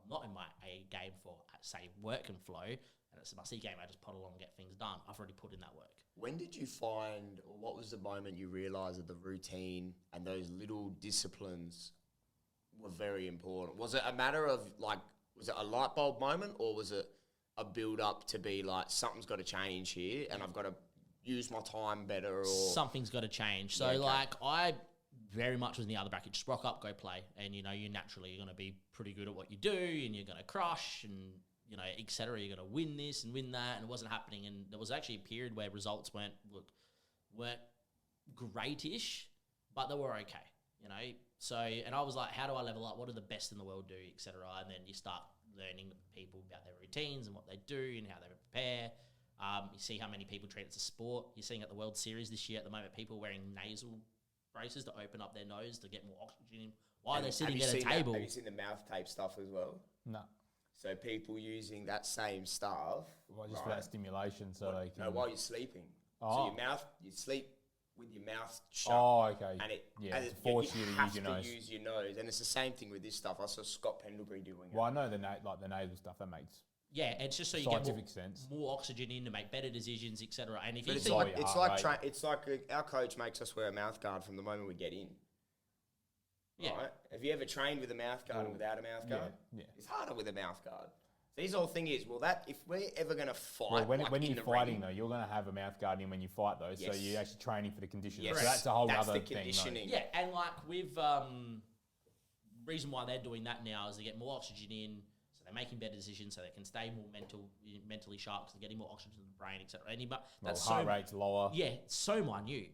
I'm not in my A game for, say, work and flow, and it's my C game, I just pot along and get things done. I've already put in that work. When did you find, or what was the moment you realised that the routine and those little disciplines were very important? Was it a matter of, like, was it a light bulb moment, or was it a build up to be like, something's got to change here and I've got to use my time better? Or Something's got to change. So, Yeah, okay. like, I very much was in the other bracket. Just rock up, go play. And, you know, you're going to be pretty good at what you do, and you're going to crush, and, you know, et cetera. You're going to win this and win that. And it wasn't happening. And there was actually a period where results weren't greatish, but they were okay, you know. So, and I was like, how do I level up? What do the best in the world do, et cetera? And then you start learning people about their routines and what they do and how they prepare. You see how many people treat it as a sport. You're seeing at the World Series this year at the moment, people wearing nasal braces to open up their nose to get more oxygen in while they're sitting at a table. Have you seen the mouth tape stuff as well? No. So people using that same stuff. Well, just for that stimulation, so they can. No, while you're sleeping. Oh. So you sleep with your mouth shut. Oh, okay. And it to force you to have use your nose. use your nose, and it's the same thing with this stuff. I saw Scott Pendlebury doing Well, it. I know the nasal stuff. That makes Yeah, it's just so you scientific get sense. more oxygen in to make better decisions, et cetera. And if But you it's think, like heart rate. it's like our coach makes us wear a mouth guard from the moment we get in. yeah, Right? Have you ever trained with a mouth guard and without a mouth guard? Yeah. It's harder with a mouth guard. So his whole thing is, well, that if we're ever going to fight, Well, when like in you're the fighting ring, though, you're going to have a mouth guard in when you fight though. So Yes. you're actually training for the conditions. Yes. So that's a whole That's other the thing. conditioning. yeah, and like with reason why they're doing that now is to get more oxygen in, so they're making better decisions, so they can stay more mentally sharp, because they're getting more oxygen to the brain, et cetera. That's Heart so rate's lower. yeah, so minute.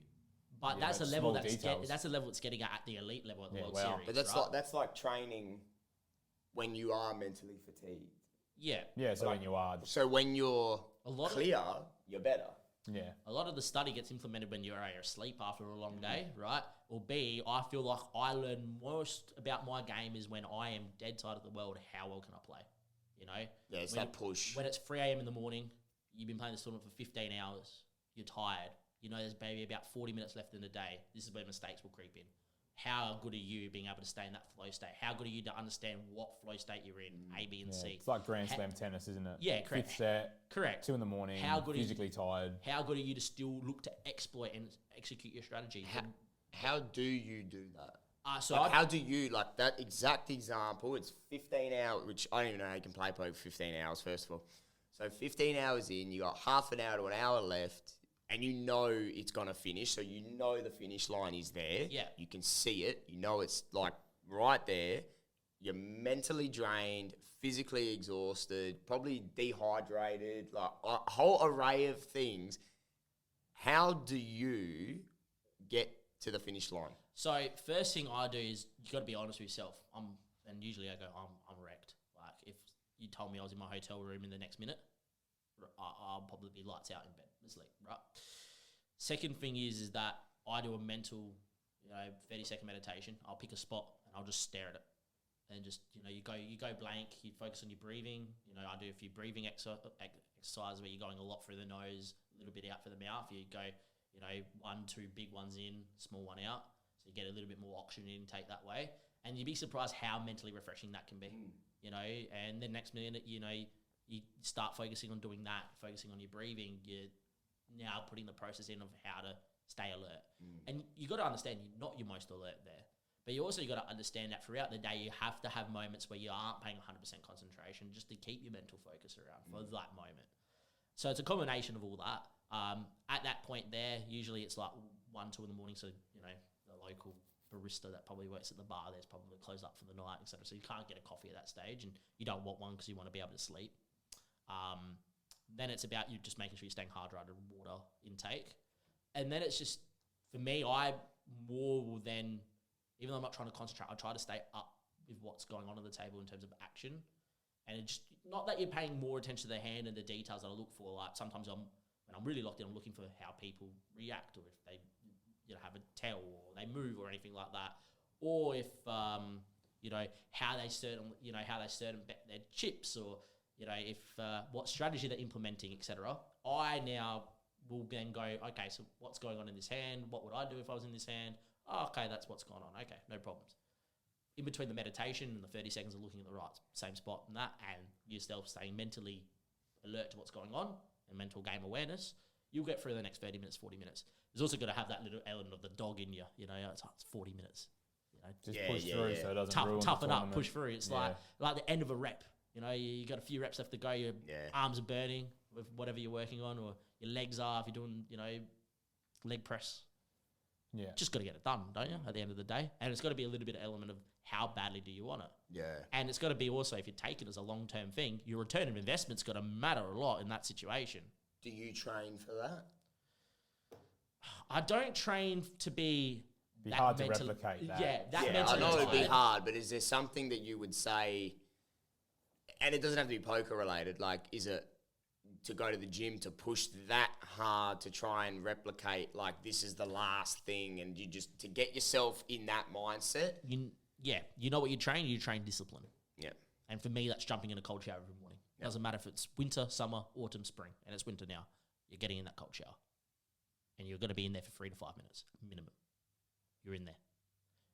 But Yeah, that's a like level small details. that's a level it's getting at the elite level at the Yeah, World wow. Series. But that's right? like training when you are mentally fatigued. yeah. Yeah, so when you are, So when you're A lot of- clear, you're better. yeah. A lot of the study gets implemented when you're A, asleep after a long day, right? Or B, I feel like I learn most about my game is when I am dead tired of the world. How well can I play? You know? Yeah, it's When- that push. When it's 3 a.m. in the morning, you've been playing this tournament for 15 hours, you're tired. You know there's maybe about 40 minutes left in the day. This is where mistakes will creep in. How good are you being able to stay in that flow state? How good are you to understand what flow state you're in, A, B, and Yeah, C? it's like Grand Slam tennis, isn't it? Yeah, correct. Fifth set, Correct. 2 a.m, How good is- physically tired. How good are you to still look to exploit and execute your strategy? How do you do that? So Like, I how do you, like that exact example, it's 15 hours, which I don't even know how you can play poker for 15 hours, first of all. So 15 hours in, you got half an hour to an hour left, and you know it's going to finish, so you know the finish line is there. Yeah. You can see it. You know it's, like, right there. You're mentally drained, physically exhausted, probably dehydrated, like a whole array of things. How do you get to the finish line? So first thing I do is you got to be honest with yourself. And usually I go, I'm wrecked. Like if you told me I was in my hotel room in the next minute, I'll probably be lights out in bed, asleep, right? Second thing is that I do a mental, 30-second meditation. I'll pick a spot and I'll just stare at it. And just, you go blank, you focus on your breathing. I do a few breathing exercises where you're going a lot through the nose, a little bit out for the mouth. You go, 1, 2 big ones in, small one out. So you get a little bit more oxygen intake that way. And you'd be surprised how mentally refreshing that can be, and then next minute, you start focusing on doing that, focusing on your breathing. You're now putting the process in of how to stay alert. And you got to understand you're not your most alert there. But you also got to understand that throughout the day, you have to have moments where you aren't paying 100% concentration just to keep your mental focus around for that moment. So it's a combination of all that. At that point there, usually it's like 1, 2 in the morning. So, the local barista that probably works at the bar, there's probably closed up for the night, etc. So you can't get a coffee at that stage, and you don't want one because you want to be able to sleep. Then it's about you just making sure you're staying hydrated, water intake. And then it's just, for me, I more will then, even though I'm not trying to concentrate, I try to stay up with what's going on the table in terms of action. And it's just, not that you're paying more attention to the hand and the details that I look for. Like sometimes when I'm really locked in, I'm looking for how people react, or if they have a tell or they move or anything like that. Or if, how they certain bet their chips, or, if what strategy they're implementing, etc. I now will then go, okay, so what's going on in this hand? What would I do if I was in this hand? Oh, okay, that's what's going on. Okay, no problems. In between the meditation and the 30 seconds of looking at the right same spot and that, and yourself staying mentally alert to what's going on and mental game awareness, you'll get through the next 30 minutes, 40 minutes. There's also got to have that little element of the dog in you. It's 40 minutes. Just push through so it doesn't ruin toughen the up, push through. It's like the end of a rep. You got a few reps left to go. Your arms are burning with whatever you're working on, or your legs are if you're doing, leg press. Yeah. Just got to get it done, don't you, at the end of the day? And it's got to be a little bit of element of how badly do you want it. Yeah. And it's got to be also, if you take it as a long-term thing, your return of investment's got to matter a lot in that situation. Do you train for that? I don't train to be hard to replicate that. Yeah, I know it'd be hard, but is there something that you would say, and it doesn't have to be poker related, like is it to go to the gym to push that hard to try and replicate, like this is the last thing, and you just, to get yourself in that mindset? You know what you train discipline. Yeah. And for me, that's jumping in a cold shower every morning. Doesn't matter if it's winter, summer, autumn, spring, and it's winter now. You're getting in that cold shower. And you're going to be in there for 3 to 5 minutes, minimum. You're in there.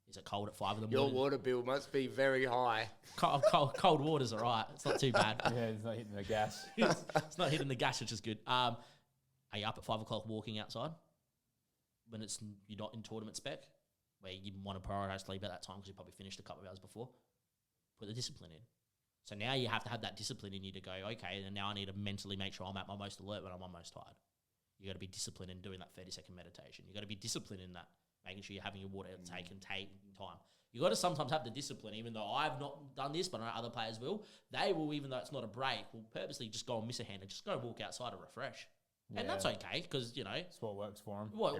Is it cold at 5 in the morning? Your water bill must be very high. Cold water's all right. It's not too bad. Yeah, it's not hitting the gas. It's not hitting the gas, which is good. Are you up at 5 o'clock walking outside when you're not in tournament spec, where you want to prioritise sleep at that time because you probably finished a couple of hours before? Put the discipline in. So now you have to have that discipline in you to go, okay, and now I need to mentally make sure I'm at my most alert when I'm on most tired. You got to be disciplined in doing that 30-second meditation. You got to be disciplined in that, making sure you're having your water intake and taking time. You got to sometimes have the discipline, even though I've not done this, but I know other players will. They will, even though it's not a break, will purposely just go and miss a hand and just go walk outside and refresh. Yeah. And that's okay because, it's what works for them. Well,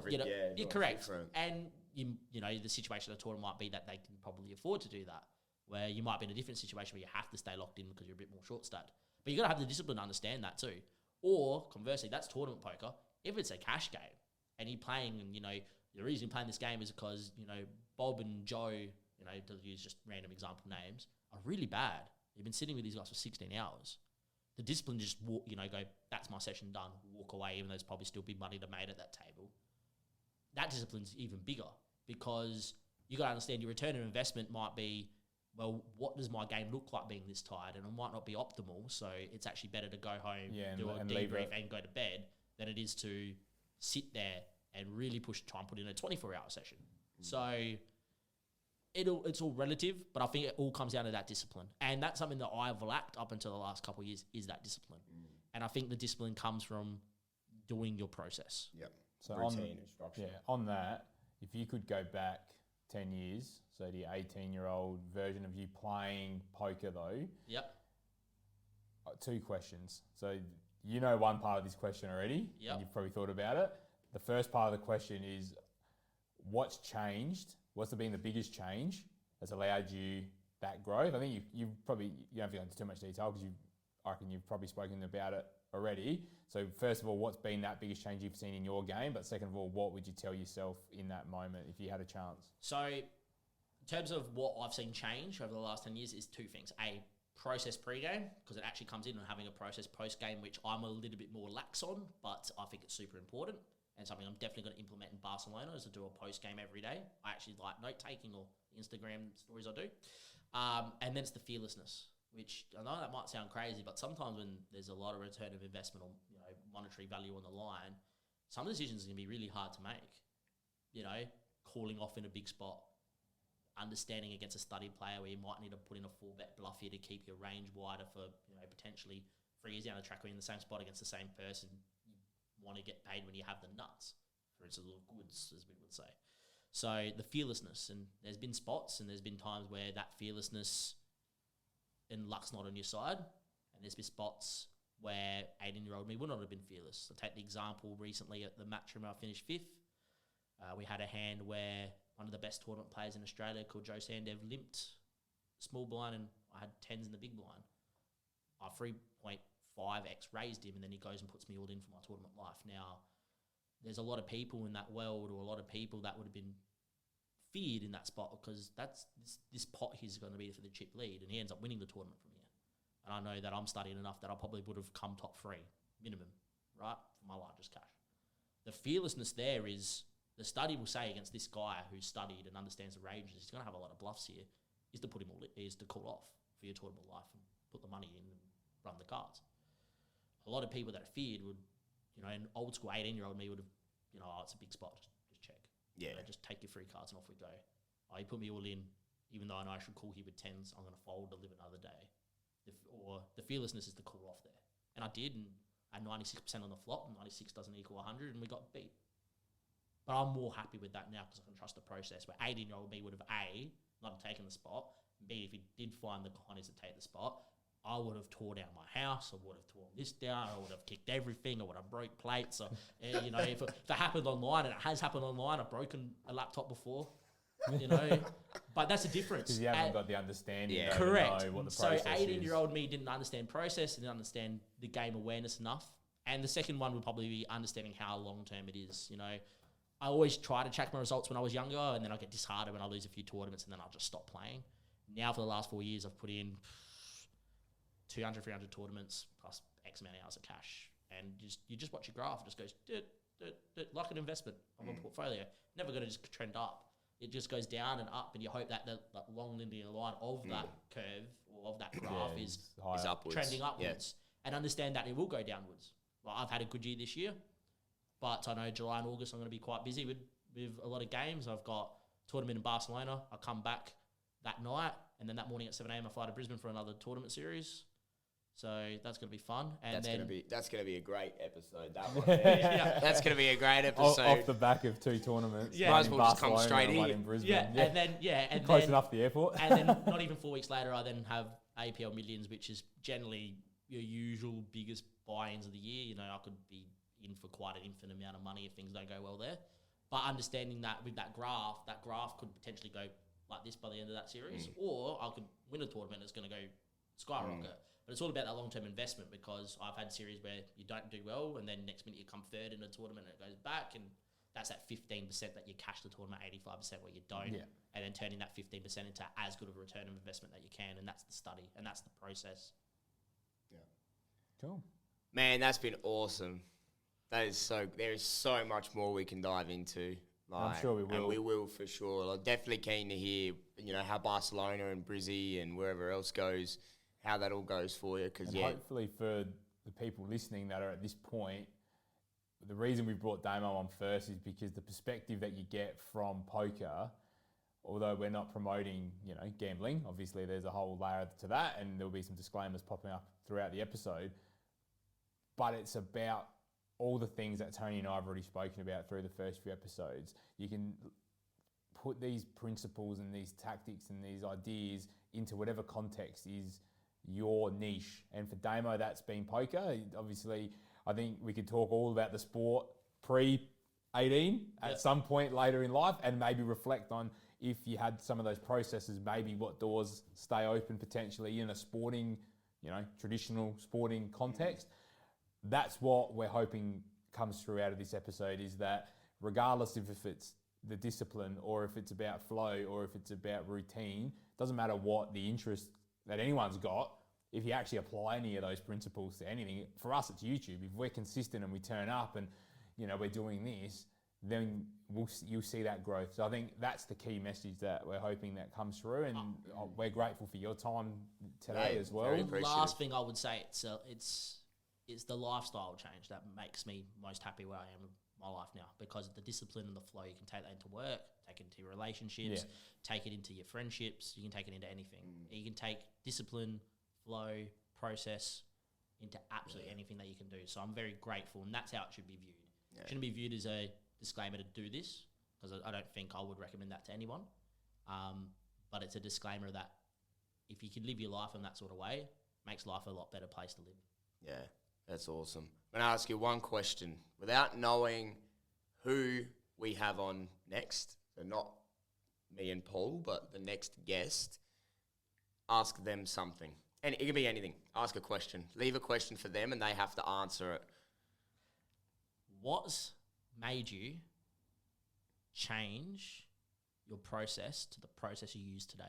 you're correct. Different. And, the situation of the tournament might be that they can probably afford to do that, where you might be in a different situation where you have to stay locked in because you're a bit more short-stacked. But you got to have the discipline to understand that too. Or, conversely, that's tournament poker. If it's a cash game and you're playing and, the reason you're playing this game is because, Bob and Joe, to use just random example names, are really bad. You've been sitting with these guys for 16 hours. The discipline just walk, go, that's my session done, walk away, even though there's probably still big money to made at that table. That discipline's even bigger because you got to understand your return on investment might be, well, what does my game look like being this tired? And it might not be optimal. So it's actually better to go home, do a debrief and go to bed than it is to sit there and really try and put in a 24-hour session. So it's all relative, but I think it all comes down to that discipline. And that's something that I've lacked up until the last couple of years is that discipline. And I think the discipline comes from doing your process. Yep. So routine and structure. Yeah, on that, if you could go back 10 years, so the 18-year-old version of you playing poker though. Yep. 2 questions. So one part of this question already. Yep. And you've probably thought about it. The first part of the question is, what's changed? What's been the biggest change that's allowed you that growth? I think you probably, you don't have to go into too much detail because I reckon you've probably spoken about it already. So first of all, what's been that biggest change you've seen in your game? But second of all, what would you tell yourself in that moment if you had a chance? So in terms of what I've seen change over the last 10 years is two things. A, process pre-game, because it actually comes in and having a process post-game, which I'm a little bit more lax on, but I think it's super important and something I'm definitely going to implement in Barcelona is to do a post-game every day. I actually like note-taking or Instagram stories I do. And then it's the fearlessness, which I know that might sound crazy, but sometimes when there's a lot of return of investment or monetary value on the line, some decisions are going to be really hard to make. Calling off in a big spot, understanding against a studied player where you might need to put in a 4-bet bluff here to keep your range wider for potentially 3 years down the track when you're in the same spot against the same person. You want to get paid when you have the nuts, for instance, or goods, as we would say. So the fearlessness, and there's been spots and there's been times where that fearlessness and luck's not on your side, and there's been spots where 18-year-old me would not have been fearless. I'll take the example recently at the match room I finished 5th. We had a hand where one of the best tournament players in Australia called Joe Sandev limped small blind and I had 10s in the big blind. I 3.5x raised him and then he goes and puts me all in for my tournament life. Now, there's a lot of people in that world or a lot of people that would have been feared in that spot because this pot he's going to be for the chip lead and he ends up winning the tournament from here. And I know that I'm studying enough that I probably would have come top 3 minimum, right, for my largest cash. The fearlessness there is the study will say against this guy who's studied and understands the ranges, he's going to have a lot of bluffs here, is to put him is to call off for your tournament life and put the money in and run the cards. A lot of people that are feared would, an old school 18-year-old me would have, it's a big spot, just check. Yeah. Just take your 3 cards and off we go. You put me all in, even though I know I should call here with 10s, I'm going to fold to live another day. The fearlessness is to call off there. And I did, and I had 96% on the flop, and 96 doesn't equal 100, and we got beat. But I'm more happy with that now because I can trust the process. Where 18-year-old me would have A, not taken the spot, B, if he did find the cojones to take the spot, I would have tore down my house, I would have torn this down, I would have kicked everything, I would have broke plates. So, if it happened online, and it has happened online, I've broken a laptop before, But that's the difference. Because you haven't got the understanding. Yeah. Correct. Know what the So process 18-year-old me didn't understand process, didn't understand the game awareness enough. And the second one would probably be understanding how long-term it is, I always try to check my results when I was younger, and then I get disheartened when I lose a few tournaments, and then I'll just stop playing. Now, for the last 4 years, I've put in 200, 300 tournaments plus X amount of hours of cash. And you just watch your graph. It just goes, like an investment of a portfolio. Never going to just trend up. It just goes down and up, and you hope that the long linear line of that curve or of that graph is upwards. trending upwards. And understand that it will go downwards. Well, I've had a good year this year. But I know July and August I'm going to be quite busy with a lot of games. I've got a tournament in Barcelona. I come back that night, and then that morning at 7 a.m. I fly to Brisbane for another tournament series. So that's going to be fun. And that's going to be a great episode. That one. That's going to be a great episode. Off the back of 2 tournaments. Yeah. Might as well just come straight and one in. in Brisbane. And close then, enough to the airport. And then not even 4 weeks later, I then have APL Millions, which is generally your usual biggest buy-ins of the year. I could be in for quite an infinite amount of money if things don't go well there. But understanding that with that graph could potentially go like this by the end of that series, or I could win a tournament that's going to go skyrocket. But it's all about that long-term investment because I've had series where you don't do well and then next minute you come third in a tournament and it goes back, and that's that 15% that you cash the tournament, 85% where you don't, and then turning that 15% into as good of a return of investment that you can, and that's the study and that's the process. Yeah. Cool. Man, that's been awesome. There is so much more we can dive into. I'm sure we will. And we will for sure. I'm definitely keen to hear, how Barcelona and Brizzy and wherever else goes, how that all goes for you. Because hopefully for the people listening that are at this point, the reason we brought Damo on first is because the perspective that you get from poker, although we're not promoting, gambling, obviously there's a whole layer to that, and there'll be some disclaimers popping up throughout the episode. But it's about all the things that Tony and I have already spoken about through the first few episodes. You can put these principles and these tactics and these ideas into whatever context is your niche. And for Damo, that's been poker. Obviously, I think we could talk all about the sport pre-18 at some point later in life, and maybe reflect on if you had some of those processes, maybe what doors stay open potentially in a sporting, traditional sporting context. That's what we're hoping comes through out of this episode, is that regardless if it's the discipline or if it's about flow or if it's about routine, doesn't matter what the interest that anyone's got, if you actually apply any of those principles to anything, for us it's YouTube. If we're consistent and we turn up and we're doing this, then you'll see that growth. So I think that's the key message that we're hoping that comes through, and we're grateful for your time today as well. Last thing I would say, it's the lifestyle change that makes me most happy where I am in my life now, because of the discipline and the flow. You can take that into work, take it into your relationships, take it into your friendships. You can take it into anything. You can take discipline, flow, process into absolutely anything that you can do. So I'm very grateful, and that's how it should be viewed. It shouldn't be viewed as a disclaimer to do this, because I don't think I would recommend that to anyone. But it's a disclaimer that if you can live your life in that sort of way, makes life a lot better place to live. Yeah, that's awesome. I'm going to ask you one question. Without knowing who we have on next, so not me and Paul, but the next guest, ask them something. And it can be anything. Ask a question. Leave a question for them and they have to answer it. What's made you change your process to the process you use today?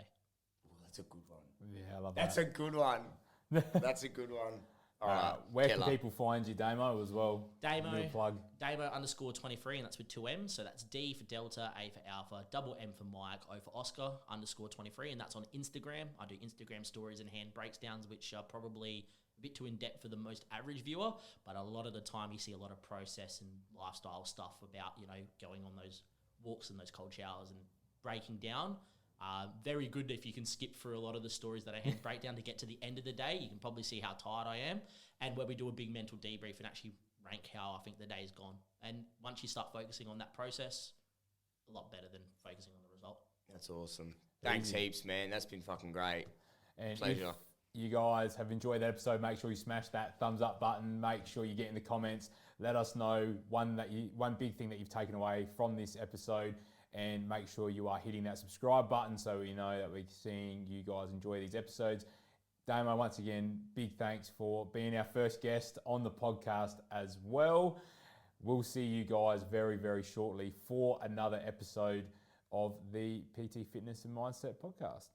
Oh, that's a good one. Yeah, I love That's that. a good one. That's a good one. All right. Where can people find you, Damo, as well? Damo, plug. Damo_23, and that's with 2 M's. So that's D for Delta, A for Alpha, double M for Mike, O for Oscar, _23, and that's on Instagram. I do Instagram stories and hand breakdowns, which are probably a bit too in-depth for the most average viewer, but a lot of the time you see a lot of process and lifestyle stuff about, going on those walks and those cold showers and breaking down. Very good if you can skip through a lot of the stories that I hand break down to get to the end of the day. You can probably see how tired I am, and where we do a big mental debrief and actually rank how I think the day's gone. And once you start focusing on that process, a lot better than focusing on the result. That's awesome. Thanks heaps, man. That's been fucking great. And Pleasure. If you guys have enjoyed that episode, make sure you smash that thumbs up button. Make sure you get in the comments. Let us know one big thing that you've taken away from this episode. And make sure you are hitting that subscribe button so we know that we're seeing you guys enjoy these episodes. Damo, once again, big thanks for being our first guest on the podcast as well. We'll see you guys very, very shortly for another episode of the PT Fitness and Mindset podcast.